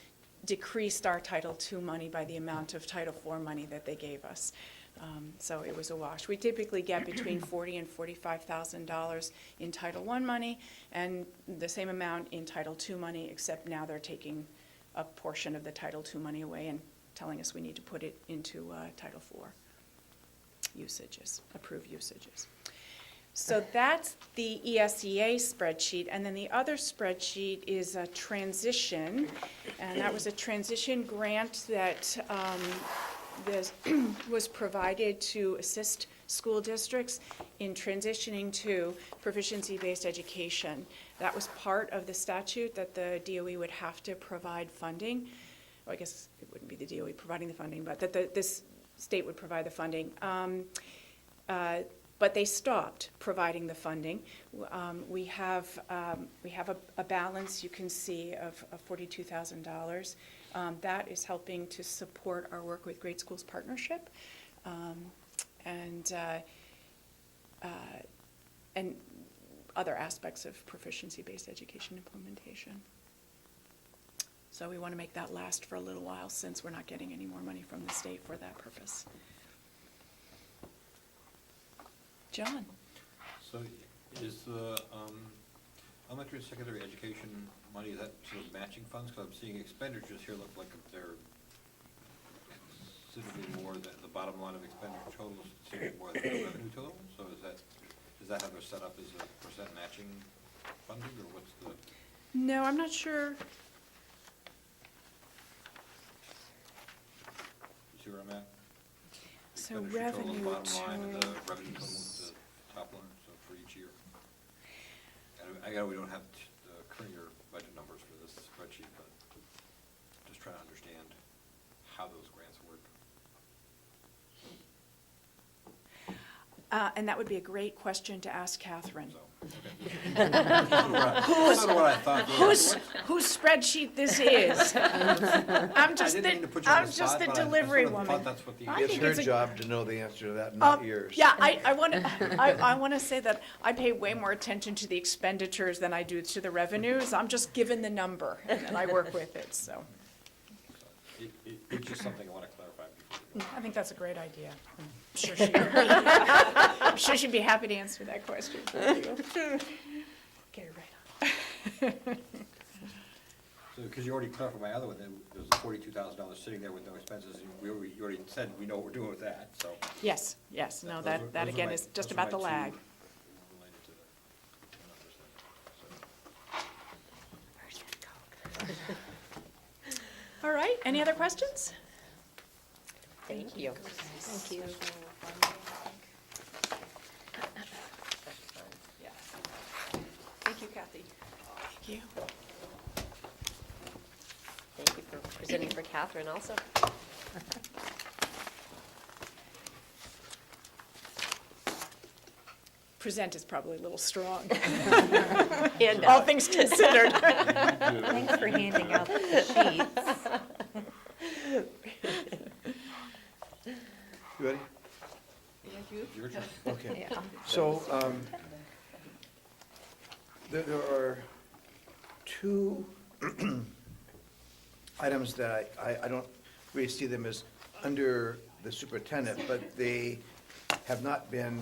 decreased our Title II money by the amount of Title IV money that they gave us. So it was a wash. We typically get between $40,000 and $45,000 in Title I money, and the same amount in Title II money, except now they're taking a portion of the Title II money away and telling us we need to put it into Title IV usages, approved usages. So that's the ESEA spreadsheet, and then the other spreadsheet is a transition, and that was a transition grant that was provided to assist school districts in transitioning to proficiency-based education. That was part of the statute that the DOE would have to provide funding. Well, I guess it wouldn't be the DOE providing the funding, but that this state would provide the funding. but they stopped providing the funding. We have a balance, you can see, of $42,000. That is helping to support our work with Great Schools Partnership, and other aspects of proficiency-based education implementation. So we want to make that last for a little while, since we're not getting any more money from the state for that purpose. John? So is the elementary and secondary education money, is that sort of matching funds? Because I'm seeing expenditures here look like they're considerably more than, the bottom line of expenditure totals seem to be more than the revenue total? So is that how they're set up, as a percent matching funding, or what's the? No, I'm not sure. You see where I'm at? So Expenditure total is revenue the bottom line, and the total revenue total is the top line, so for each year. And I know we don't have the current year budget numbers for this spreadsheet, but just trying to understand how those grants work. And that would be a great question to ask Catherine. So, okay. That's sort of what I thought. Whose spreadsheet this is? I'm just I didn't mean to the, put you on I'm the just spot, the but I delivery sort of woman. thought that's what the I It's think her it's a- job to know the answer to that, not yours. Yeah, I want to, I want to say that I pay way more attention to the expenditures than I do to the revenues. I'm just given the number, and I work with it, so. It's just something I want to clarify before. I think that's a great idea. I'm sure she'd be happy to answer that question for you. Get it right on. So, because you already clarified my other one, there's $42,000 sitting there with no expenses, and you already said we know what we're doing with that, so. Yes, no, that Those are again my- is just those are about my the two lag. related to the numbers then, so. All right, any other questions? Thank you. Thank you. Yes. Thank you, Kathy. Thank you. Thank you for presenting for Catherine also. Present is probably a little strong, And all things considered. Thanks for handing out the sheets. You ready? Your turn. Okay. Yeah. So, there are two items that I don't really see them as under the superintendent, but they have not been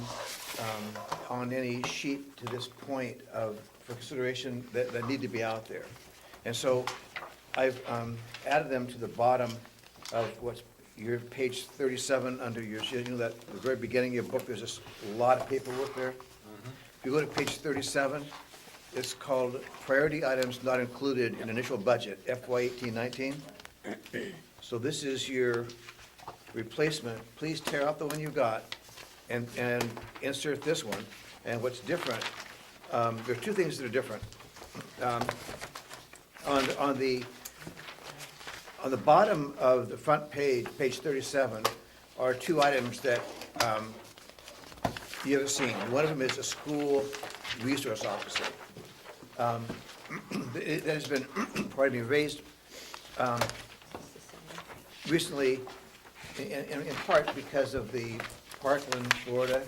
on any sheet to this point for consideration that need to be out there. And so I've added them to the bottom of what's your page 37 under your, you know, that the very beginning of your book, there's just a lot of paperwork there. If you go to page 37, it's called Priority Items Not Included in Initial Budget, FY 18-19. So this is your replacement. Please tear out the one you got and insert this one. And what's different, there are two things that are different. On the bottom of the front page, page 37, are two items that you haven't seen. One of them is a school resource officer. That has been, pardon me, raised recently, in part because of the Parkland, Florida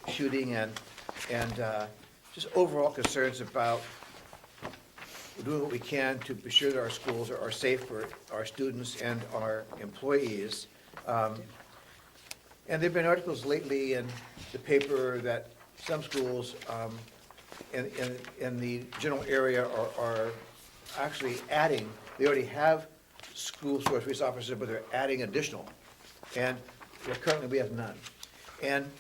shooting and just overall concerns about doing what we can to be sure that our schools are safe for our students and our employees. And there've been articles lately in the paper that some schools in the general area are actually adding, they already have school resource officers, but they're adding additional. And currently we have none. And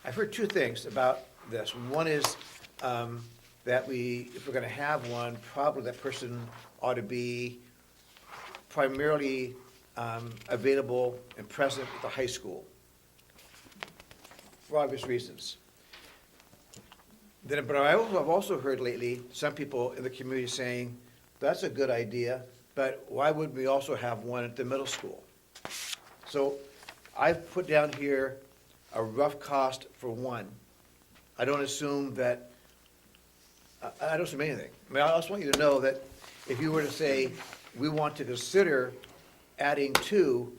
I've heard two things about this. One is that if we're going to have one, probably that person ought to be primarily available and present at the high school, for obvious reasons. But I've also heard lately some people in the community saying, that's a good idea, but why would we also have one at the middle school? So I've put down here a rough cost for one. I don't assume that, I don't assume anything. I mean, I just want you to know that if you were to say, we want to consider adding two,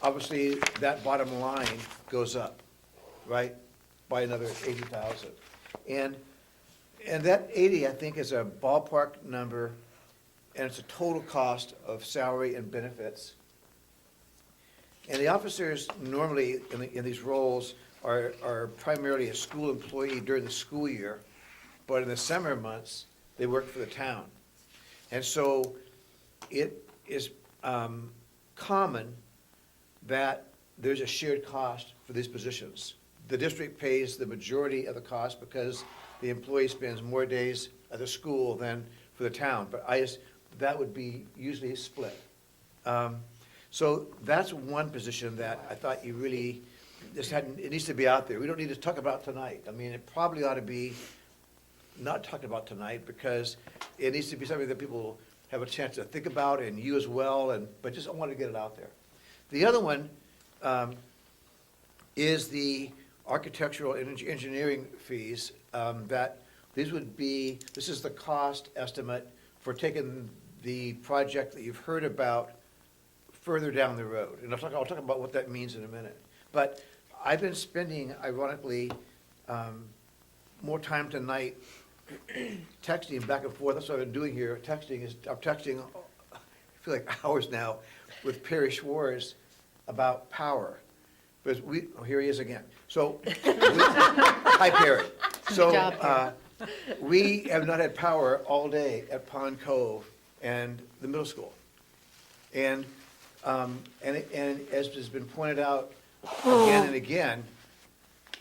obviously that bottom line goes up, right? By another 80,000. And that 80, I think, is a ballpark number, and it's a total cost of salary and benefits. And the officers normally in these roles are primarily a school employee during the school year, but in the summer months, they work for the town. And so it is common that there's a shared cost for these positions. The district pays the majority of the cost because the employee spends more days at the school than for the town, but that would be usually split. So that's one position that I thought you really, it needs to be out there. We don't need to talk about tonight. I mean, it probably ought to be not talked about tonight because it needs to be something that people have a chance to think about, and you as well, but just I want to get it out there. The other one is the architectural and engineering fees, that this is the cost estimate for taking the project that you've heard about further down the road. And I'll talk about what that means in a minute. But I've been spending, ironically, more time tonight texting back and forth. That's what I've been doing here. I'm texting, I feel like hours now, with Perry Schwartz about power. Because here he is again. So, hi Perry. So, we have not had power all day at Pond Cove and the middle school. And as has been pointed out again and again,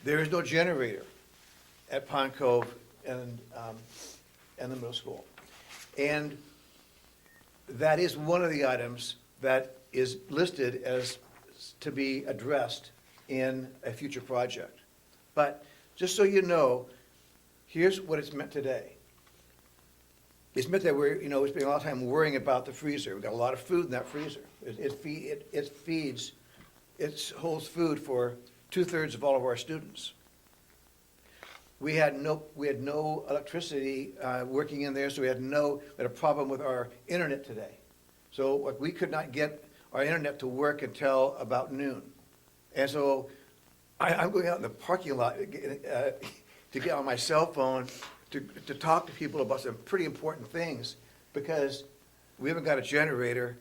there is no generator at Pond Cove and the middle school. And that is one of the items that is listed as to be addressed in a future project. But just so you know, here's what it's meant today. It's meant that we're spending a lot of time worrying about the freezer. We've got a lot of food in that freezer. It holds food for 2/3 of all of our students. We had no electricity working in there, so we had a problem with our internet today. So we could not get our internet to work until about noon. And so I'm going out in the parking lot to get on my cell phone to talk to people about some pretty important things because we haven't got a generator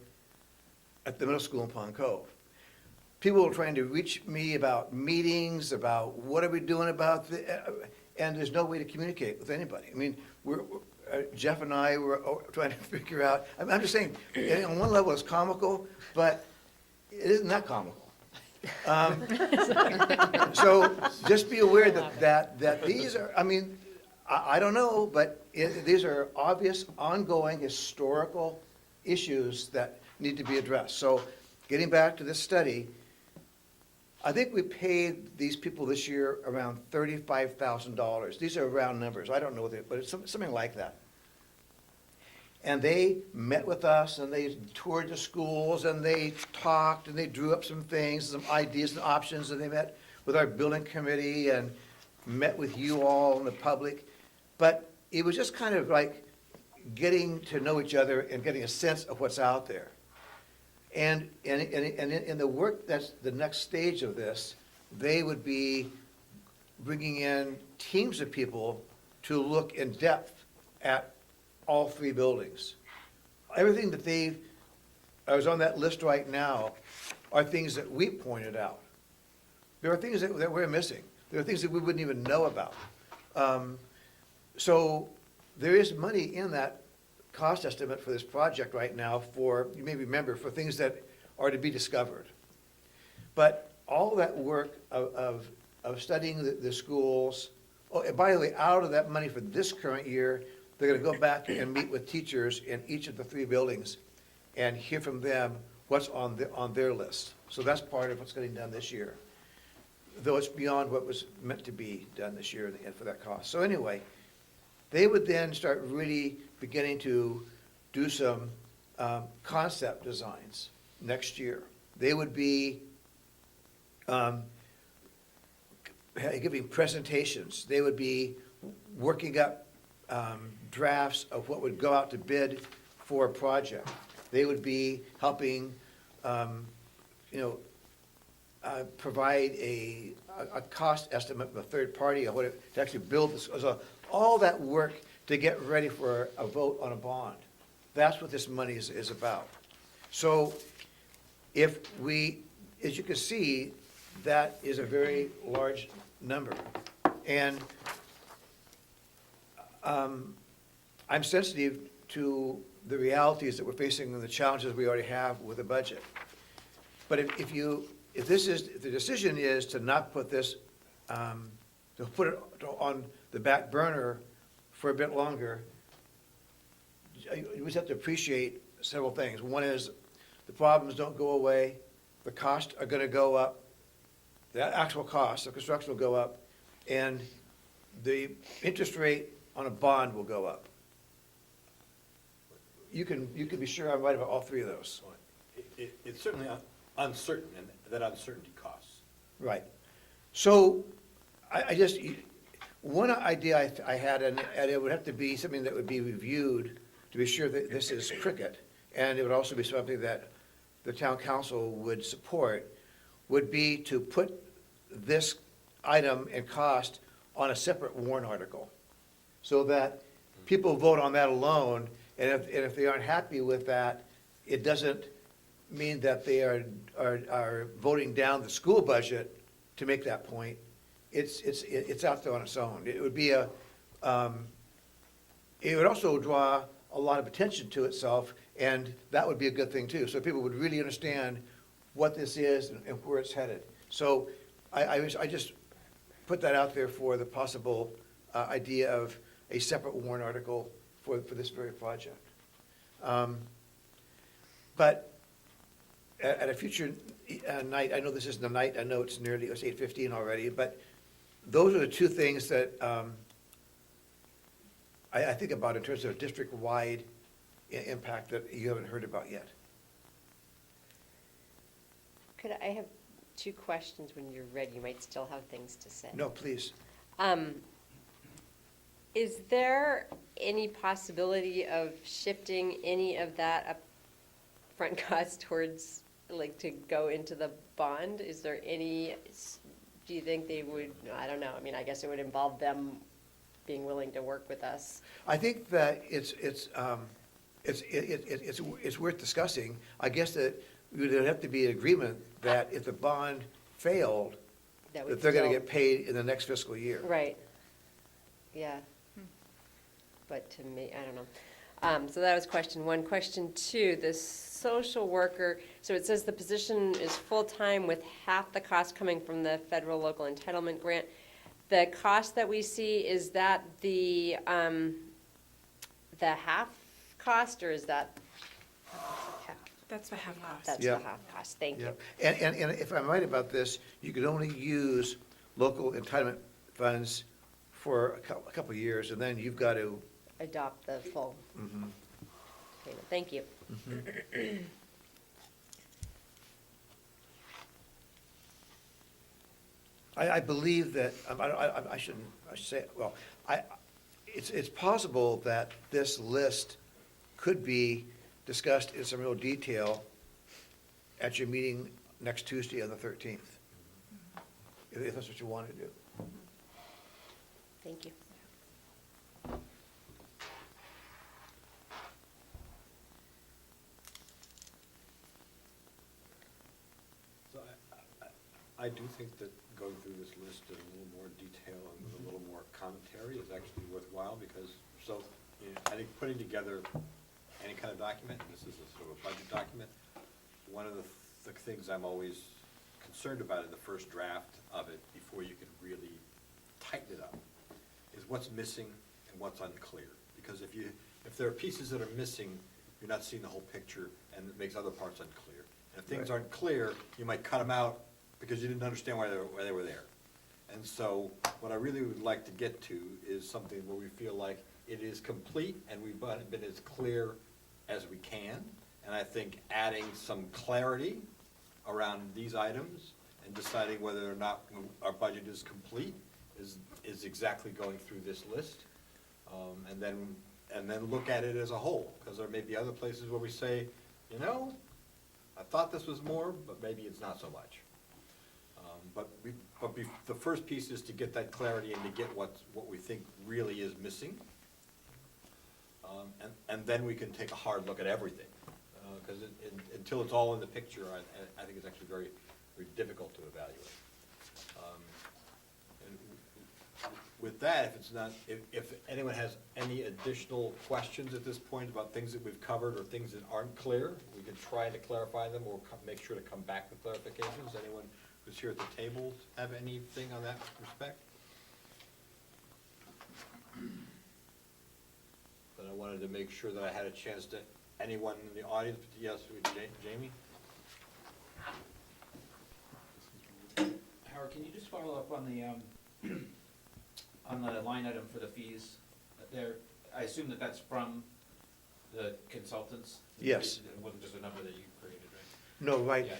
at the middle school in Pond Cove. People are trying to reach me about meetings, about what are we doing about and there's no way to communicate with anybody. I mean, Jeff and I were trying to figure out, I'm just saying, on one level it's comical, but it isn't that comical. So just be aware that these are, I mean, I don't know, but these are obvious, ongoing, historical issues that need to be addressed. So getting back to this study, I think we paid these people this year around $35,000. These are round numbers. I don't know what but it's something like that. And they met with us, and they toured the schools, and they talked, and they drew up some things, some ideas and options, and they met with our building committee and met with you all and the public. But it was just kind of like getting to know each other and getting a sense of what's out there. And in the work that's the next stage of this, they would be bringing in teams of people to look in depth at all three buildings. Everything that is on that list right now are things that we pointed out. There are things that we're missing. There are things that we wouldn't even know about. So there is money in that cost estimate for this project right now for, you may remember, for things that are to be discovered. But all that work of studying the schools, and by the way, out of that money for this current year, they're gonna go back and meet with teachers in each of the three buildings and hear from them what's on their list. So that's part of what's getting done this year, though it's beyond what was meant to be done this year and for that cost. So anyway, they would then start really beginning to do some concept designs next year. They would be giving presentations. They would be working up drafts of what would go out to bid for a project. They would be helping, provide a cost estimate from a third party, or what to actually build this. So all that work to get ready for a vote on a bond. That's what this money is about. So if we, as you can see, that is a very large number. And I'm sensitive to the realities that we're facing and the challenges we already have with the budget. But if the decision is to not put this, to put it on the back burner for a bit longer, you just have to appreciate several things. One is, the problems don't go away, the costs are gonna go up, the actual cost of construction will go up, and the interest rate on a bond will go up. You can be sure I'm right about all three of those. It's certainly uncertain, and that uncertainty costs. Right. So, one idea I had, and it would have to be something that would be reviewed to be sure that this is cricket, and it would also be something that the town council would support, would be to put this item and cost on a separate warrant article, so that people vote on that alone, and if they aren't happy with that, it doesn't mean that they are voting down the school budget to make that point. It's out there on its own. It would be it would also draw a lot of attention to itself, and that would be a good thing too. So people would really understand what this is and where it's headed. So I just put that out there for the possible idea of a separate warrant article for this very project. But at a future night, I know this isn't the night, I know it's 8:15 already, but those are the two things that I think about in terms of district-wide impact that you haven't heard about yet. I have two questions. When you're ready, you might still have things to say. No, please. Is there any possibility of shifting any of that upfront cost towards, like, to go into the bond? Is there any, do you think they would, I don't know, I mean, I guess it would involve them being willing to work with us. I think that it's worth discussing. I guess that there'd have to be an agreement that if the bond failed, That that would they're gonna still- get paid in the next fiscal year. Right. Yeah. But to me, I don't know. So that was question one. Question two, the social worker, so it says the position is full-time with half the cost coming from the federal local entitlement grant. The cost that we see, is that the half cost, or is that? That's the half cost. That's Yeah. the half cost, thank Yeah, you. and if I'm right about this, you could only use local entitlement funds for a couple of years, and then you've got to, Adopt the full mhm. payment, thank you. I believe that, I should say, well, it's possible that this list could be discussed in some real detail at your meeting next Tuesday on the 13th, if that's what you want to do. Thank you. So I do think that going through this list in a little more detail and with a little more commentary is actually worthwhile, because, I think putting together any kind of document, and this is a sort of a budget document, one of the things I'm always concerned about in the first draft of it, before you can really tighten it up, is what's missing and what's unclear. Because if there are pieces that are missing, you're not seeing the whole picture, and it makes other parts unclear. And if things Right. aren't clear, you might cut them out because you didn't understand why they were there. And so, what I really would like to get to is something where we feel like it is complete and we've been as clear as we can. And I think adding some clarity around these items and deciding whether or not our budget is complete is exactly going through this list. And then look at it as a whole, because there may be other places where we say, you know, I thought this was more, but maybe it's not so much. The first piece is to get that clarity and to get what we think really is missing. And then we can take a hard look at everything. Because until it's all in the picture, I think it's actually very, very difficult to evaluate. And with that, if anyone has any additional questions at this point about things that we've covered or things that aren't clear, we can try to clarify them or make sure to come back with clarifications. Anyone who's here at the table have anything on that respect? But I wanted to make sure that I had a chance to, anyone in the audience, yes, Jamie? Howard, can you just follow up on the line item for the fees? There, I assume that that's from the consultants? Yes. It wasn't just a number that you created, right? No, right, Yeah.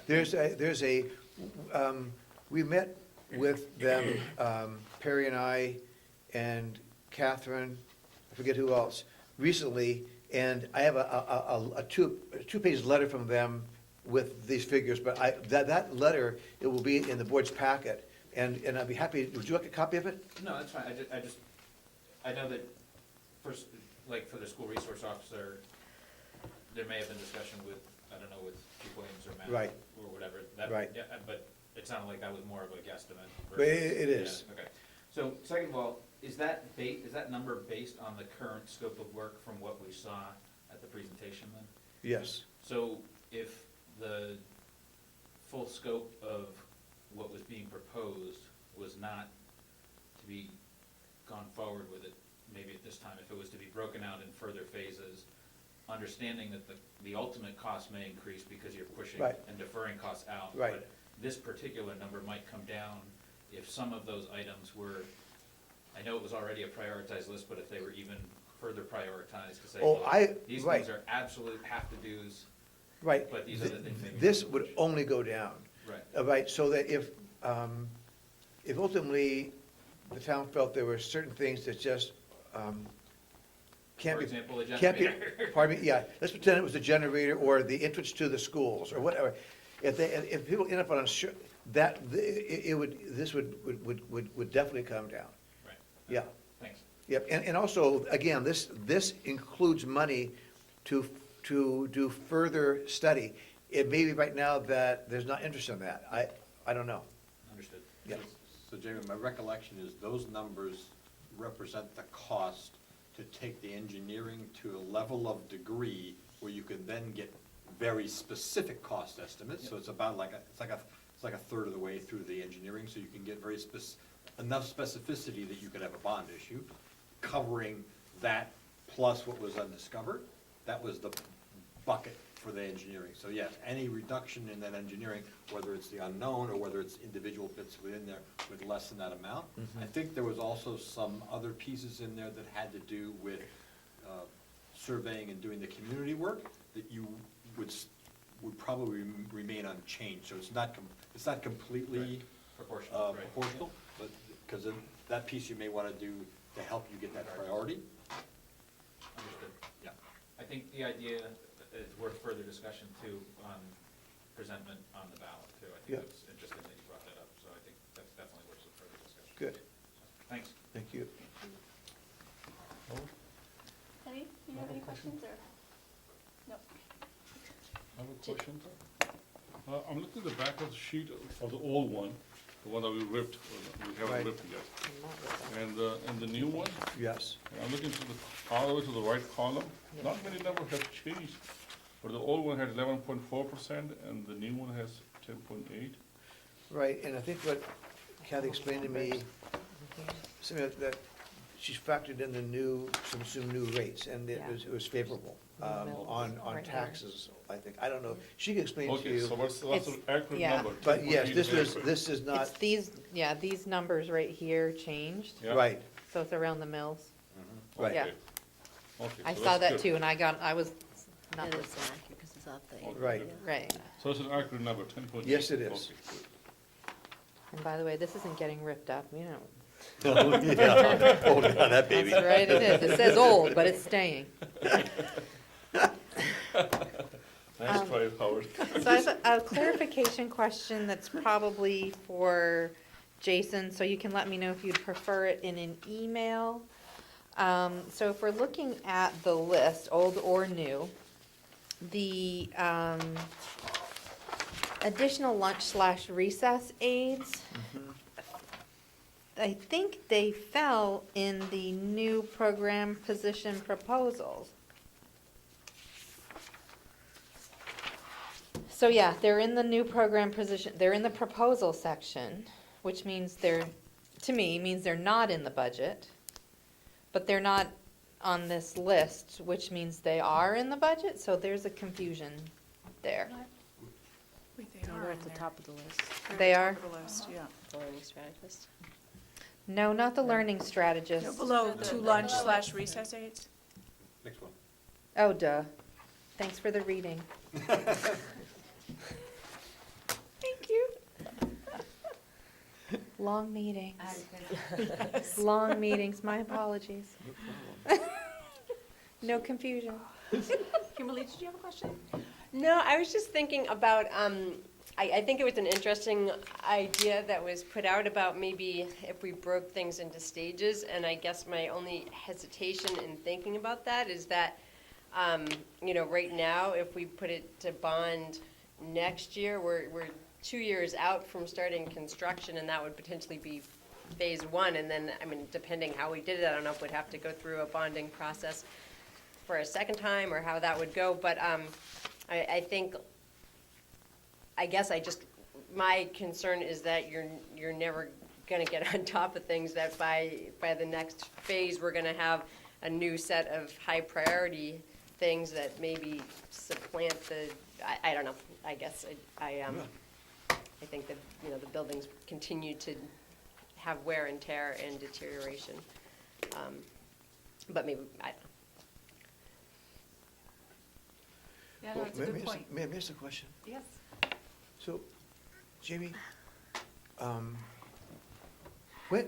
we met with them, Perry and I, and Catherine, I forget who else, recently, and I have a two-page letter from them with these figures, but that letter, it will be in the board's packet, and I'd be happy, would you like a copy of it? No, that's fine, I know that, first, like, for the school resource officer, there may have been discussion with, I don't know, with Chief Williams or Matt. Right. Or whatever. That- Right. Yeah, but it sounded like that was more of a guesstimate. But it is. Yeah, okay. So, second of all, is that number based on the current scope of work from what we saw at the presentation then? Yes, So, if the full scope of what was being proposed was not to be gone forward with it, maybe at this time, if it was to be broken out in further phases, understanding that the ultimate cost may increase because you're pushing Right. and deferring costs out. Right. But this particular number might come down if some of those items were, I know it was already a prioritized list, but if they were even further prioritized to say, Oh, well, these right. things are absolute have-to-dos, right. but these are the things maybe. This would only go down. Right. Right, so that if ultimately the town felt there were certain things that just can't For be. example, a Can't be, generator. pardon me, yeah, let's pretend it was the generator or the entrance to the schools or whatever. If people end up on this would definitely come down, Right. yeah. Thanks. Yep, and also, again, this includes money to do further study. It may be right now that there's not interest in that, I don't know, Understood. yeah. So Jamie, my recollection is those numbers represent the cost to take the engineering to a level of degree where you can then get very specific cost estimates. So it's about it's like a third of the way through the engineering, so you can get enough specificity that you could have a bond issue covering that plus what was undiscovered. That was the bucket for the engineering. So yes, any reduction in that engineering, whether it's the unknown or whether it's individual bits within there, would lessen that amount. I think there was also some other pieces in there that had to do with surveying and doing the community work that you would probably remain unchanged. So it's not completely Proportional, right. proportional, but, because that piece you may want to do to help you get that priority. Understood. Yeah. I think the idea is worth further discussion too on presentment on the ballot too. I Yeah. think it's interesting that you brought that up, so I think that's definitely worth some further discussion. Good, Thanks. thank you. Penny, you have any questions or? No. I have a question. I'm looking at the back of the sheet of the old one, the one that we ripped, we Right. haven't ripped yet. And the new one, Yes, I'm looking to all the way to the right column, not many numbers have changed, but the old one had 11.4% and the new one has 10.8. right, and I think what Kathy explained to me, something that she's factored in some new rates, and it was favorable on taxes, I think. I don't know, she can explain to Okay, so you, what's the It's- accurate yeah. number? but yes, 10.8 this is not, It's these numbers right here changed, Yeah? right, so it's around the mills. right. Yeah. Okay. Okay, I so saw that's that good. too, and I was not, That is accurate, because it's up there. Okay, Right. good. right. So it's an accurate number, 10.8? Yes, it is. Okay, good. And by the way, this isn't getting ripped up, you know. Oh, yeah, holding on that baby. That's right, it is. It says old, but it's staying. Nice try, Howard. So I have a clarification question that's probably for Jason, so you can let me know if you'd prefer it in an email. So if we're looking at the list, old or new, the additional lunch/recess aides, I think they fell in the new program position proposals. So yeah, they're in the new program position, they're in the proposal section, which means they're, to me, means they're not in the budget. But they're not on this list, which means they are in the budget, so there's a confusion there. Wait, they No, are they're in at the there. top of the list, They're at They the are? top of the list, yeah. The learning strategist. No, not the learning No, strategist. below, to lunch/recess aides. Next one. Oh, duh. Thanks for the reading. Thank you. Long meetings. Long meetings, my apologies. No confusion. Kimberly, did you have a question? No, I was just thinking about, I think it was an interesting idea that was put out about maybe if we broke things into stages, and I guess my only hesitation in thinking about that is that, right now, if we put it to bond next year, we're 2 years out from starting construction, and that would potentially be phase one, and then, depending how we did it, I don't know if we'd have to go through a bonding process for a second time, or how that would go, but, I think, my concern is that you're never gonna get on top of things, that by the next phase, we're gonna have a new set of high priority things that maybe supplant I don't know, I guess, I think that, the buildings continue to have wear and tear and deterioration. But maybe, I don't know. Yeah, no, it's a good point. May I ask a question? Yes. So, Jamie, when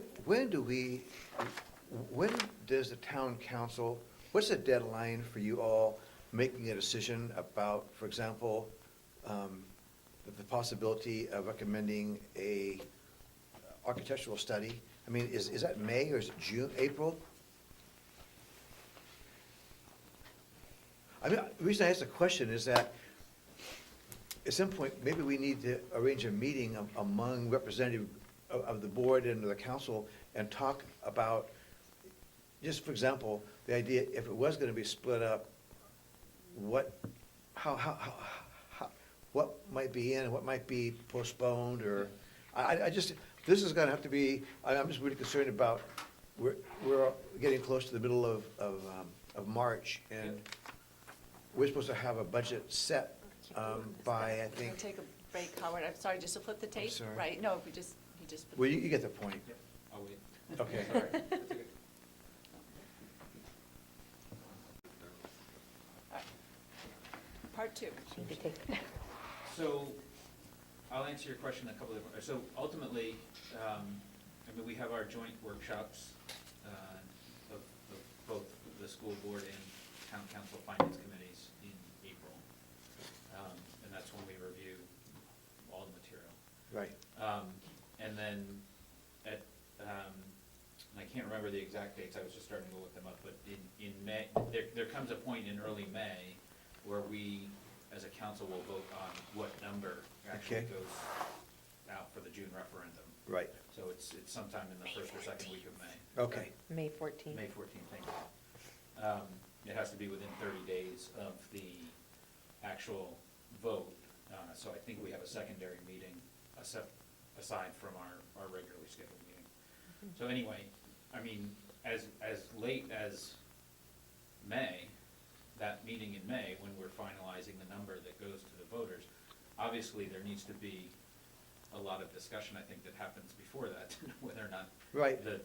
does the town council, what's the deadline for you all making a decision about, for example, the possibility of recommending a architectural study? Is that May or is it June, April? The reason I ask the question is that at some point, maybe we need to arrange a meeting among representatives of the board and the council and talk about, just for example, the idea, if it was gonna be split up, what might be in and what might be postponed, or, this is gonna have to be, I'm just really concerned about, we're getting close to the middle of March, and we're supposed to have a budget set by, I We'll think, take a break, Howard. I'm sorry, just to flip the tape. sorry. Right, no, you just. well, you get the point. I'll wait. Okay. Sorry. That's okay. Part two. Need to take- So, I'll answer your question a couple of, so ultimately, we have our joint workshops of both the school board and town council finance committees in April. And that's when we review all the material. Right. And then and I can't remember the exact dates, I was just starting to look them up, but in May, there comes a point in early May where we, as a council, will vote on what number actually Okay. goes out for the June referendum. Right, So it's sometime in the first or second week of May. okay. May 14th. May 14th, thank you. It has to be within 30 days of the actual vote, so I think we have a secondary meeting aside from our regularly scheduled meeting. So anyway, as late as May, that meeting in May, when we're finalizing the number that goes to the voters, obviously there needs to be a lot of discussion, I think, that happens before that, whether or not Right. the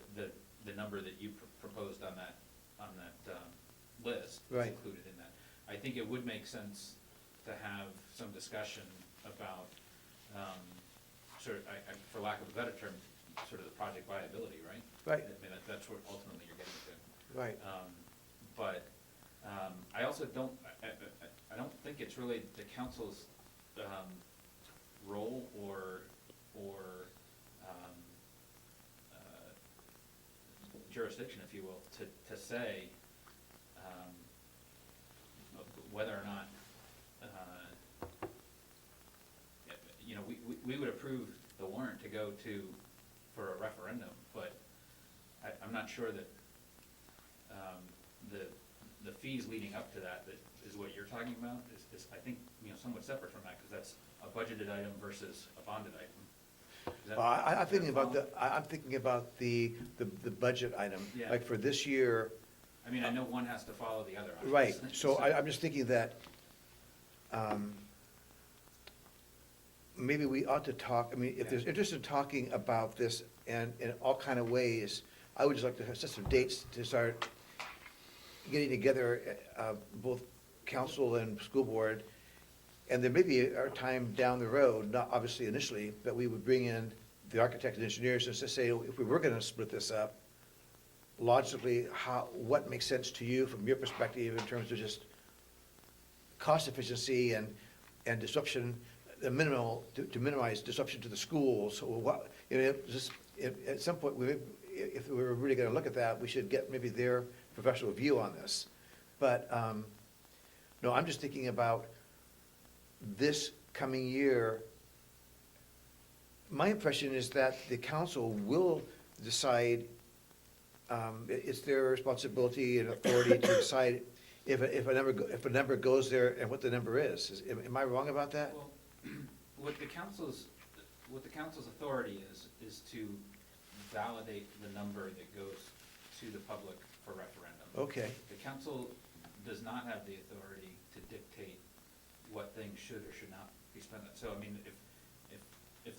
number that you proposed on that list is Right. included in that. I think it would make sense to have some discussion about sort of, for lack of a better term, sort of the project viability, right? Right. I mean, that's what ultimately you're getting to. Right. But I also don't, I don't think it's really the council's role or jurisdiction, if you will, to say whether or not, you know, we would approve the warrant to go to, for a referendum, but I'm not sure that the fees leading up to that is what you're talking about, is I think, you know, somewhat separate from that, because that's a budgeted item versus a bonded item. Is that- I'm thinking is that about I'm thinking about the budget item, Yeah. like for this year. I mean, I know one has to follow the other. Right, so I'm just thinking that, maybe we ought to talk, I mean, if there's interest in talking about this and in all kind of ways, I would just like to set some dates to start getting together, both council and school board. And there may be a time down the road, not obviously initially, that we would bring in the architects and engineers and just say, if we were gonna split this up, logically, what makes sense to you from your perspective in terms of just cost efficiency and disruption, the minimal, to minimize disruption to the schools, or what, you know, just, at some point, if we were really gonna look at that, we should get maybe their professional view on this. But, no, I'm just thinking about this coming year. My impression is that the council will decide, it's their responsibility and authority to decide if a number goes there and what the number is. Am I wrong about that? Well, what the council's authority is to validate the number that goes to the public for referendum. Okay, The council does not have the authority to dictate what things should or should not be spent on. So, I mean, if it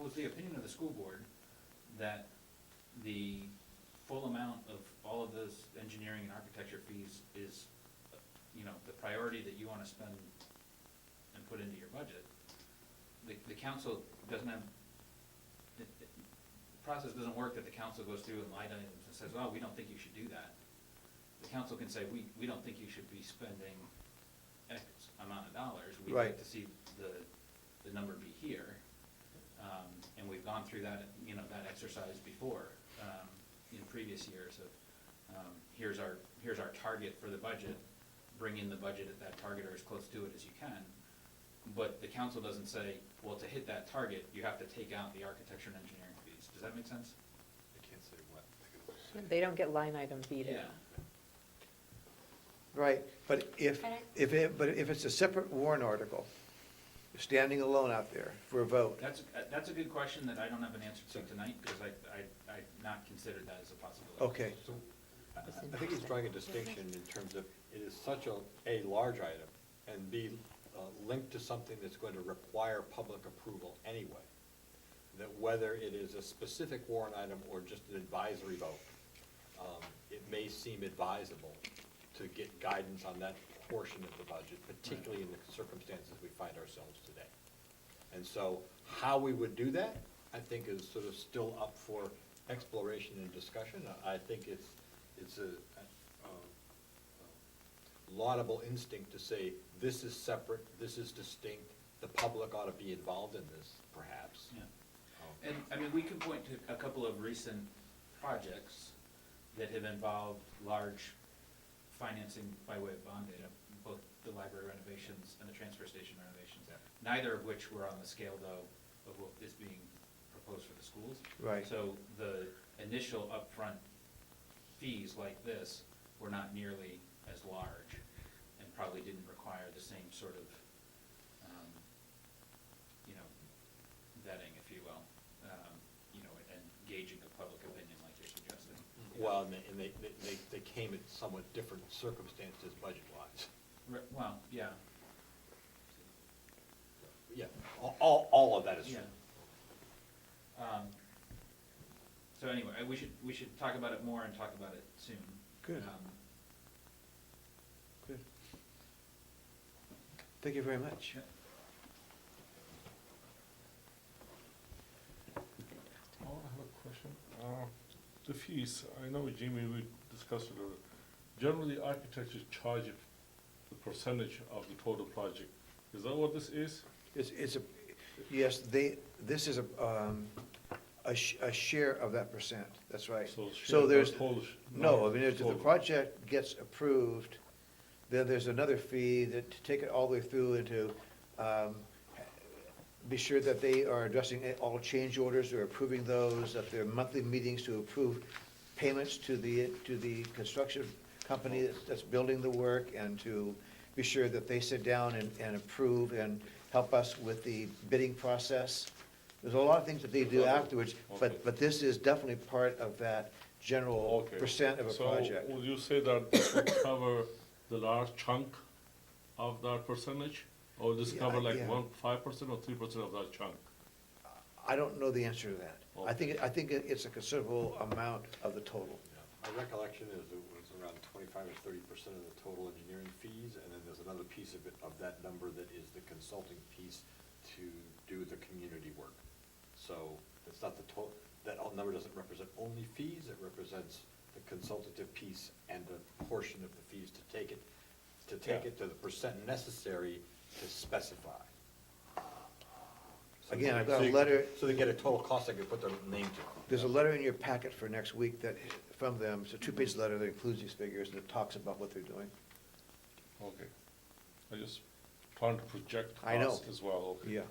was the opinion of the school board that the full amount of all of those engineering and architecture fees is, you know, the priority that you wanna spend and put into your budget, the council doesn't have, the process doesn't work that the council goes through and line items and says, oh, we don't think you should do that. The council can say, we don't think you should be spending X amount of dollars. We'd like Right. to see the number be here. And we've gone through that, you know, that exercise before, in previous years of, here's our target for the budget, bring in the budget at that target or as close to it as you can. But the council doesn't say, well, to hit that target, you have to take out the architecture and engineering fees. Does that make sense? I can't say what. They don't get line item veto. Yeah. right, but if it's a separate warrant article, standing alone out there for a vote, That's a good question that I don't have an answer to tonight, because I not considered that as a possibility. okay, So, I think he's drawing a distinction in terms of, it is such a large item, and be linked to something that's going to require public approval anyway, that whether it is a specific warrant item or just an advisory vote, it may seem advisable to get guidance on that portion of the budget, particularly in the circumstances we find ourselves today. And so, how we would do that, I think is sort of still up for exploration and discussion. I think it's a laudable instinct to say, this is separate, this is distinct, the public ought to be involved in this, perhaps. Yeah. And, I mean, we can point to a couple of recent projects that have involved large financing by way of bond data, both the library renovations and the transfer station renovations. Neither of which were on the scale, though, of what is being proposed for the schools. right. So the initial upfront fees like this were not nearly as large and probably didn't require the same sort of, you know, vetting, if you will, you know, and gauging of public opinion like you're suggesting. Well, and they came at somewhat different circumstances budget-wise. Well, yeah. Yeah, all of that is true. Yeah. So anyway, we should talk about it more and talk about it soon. Good. Good. Thank you very much. Yeah. question. The fees, I know, Jimmy, we discussed it earlier. Generally, architects charge the percentage of the total project. Is that what this is? It's a, yes, this is a share of that percent, that's right. So So there's, total no, I mean, if the total. project gets approved, then there's another fee that, to take it all the way through and to be sure that they are addressing all change orders, or approving those, that there are monthly meetings to approve payments to the construction company that's building the work, and to be sure that they sit down and approve and help us with the bidding process. There's a lot of things that they do Okay. afterwards, Okay. but this is definitely part of that general Okay. percent of a project. So would you say that this would cover the large chunk of that percentage? Or this Yeah, cover like yeah. 5% or 3% of that chunk? I don't know the answer to that. I Okay. think it's a considerable amount of the total. My recollection is it was around 25 or 30% of the total engineering fees, and then there's another piece of it, of that number, that is the consulting piece to do the community work. So it's not the total, that number doesn't represent only fees, it represents the consultative piece and a portion of the fees to take it to the percent necessary to specify. So Again, I've so got a you- letter, So they get a total cost they can put their name to. there's a letter in your packet for next week that, from them, it's a two-page letter that includes these figures, and it talks about what they're doing. Okay. I just trying to project I know. costs as well, okay. Yeah.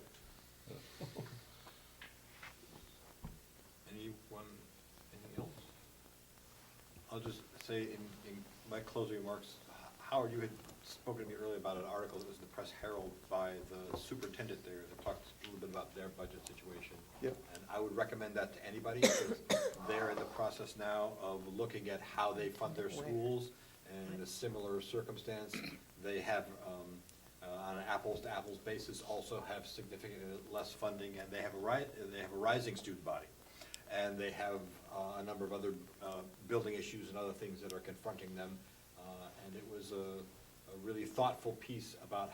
Anything else? I'll just say in my closing remarks, Howard, you had spoken to me earlier about an article that was in the Press Herald by the superintendent there that talked a little bit about their budget situation. Yep. And I would recommend that to anybody, because they're in the process now of looking at how they fund their schools, and in a similar circumstance, they have, on an apples-to-apples basis, also have significantly less funding, and they have a rising student body. And they have a number of other building issues and other things that are confronting them. And it was a really thoughtful piece about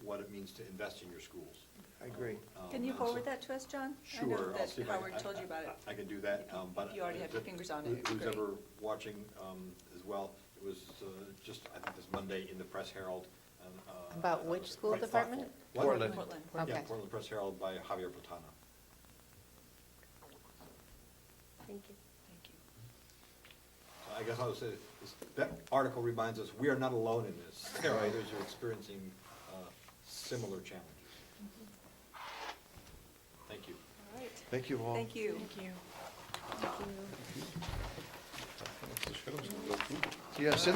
what it means to invest in your schools. I agree. Can you And so- forward that to us, John? Sure. I know I'll that see if I- Howard told you about it. I can do that, but. If you already have your fingers on it, it'd be Who's great. ever watching as well, it was just, I think this Monday in the Press Herald. and, About which school quite department? thoughtful. What? Portland. Portland. Yeah, Okay. Portland Press Herald by Javier Platana. Thank you. Thank you. So I guess I would say, that article reminds us, we are not alone in this. There are others who are experiencing similar challenges. Thank you. All right. Thank you all. Thank you. Thank you. That's the sheriff's gonna go through. Yeah, send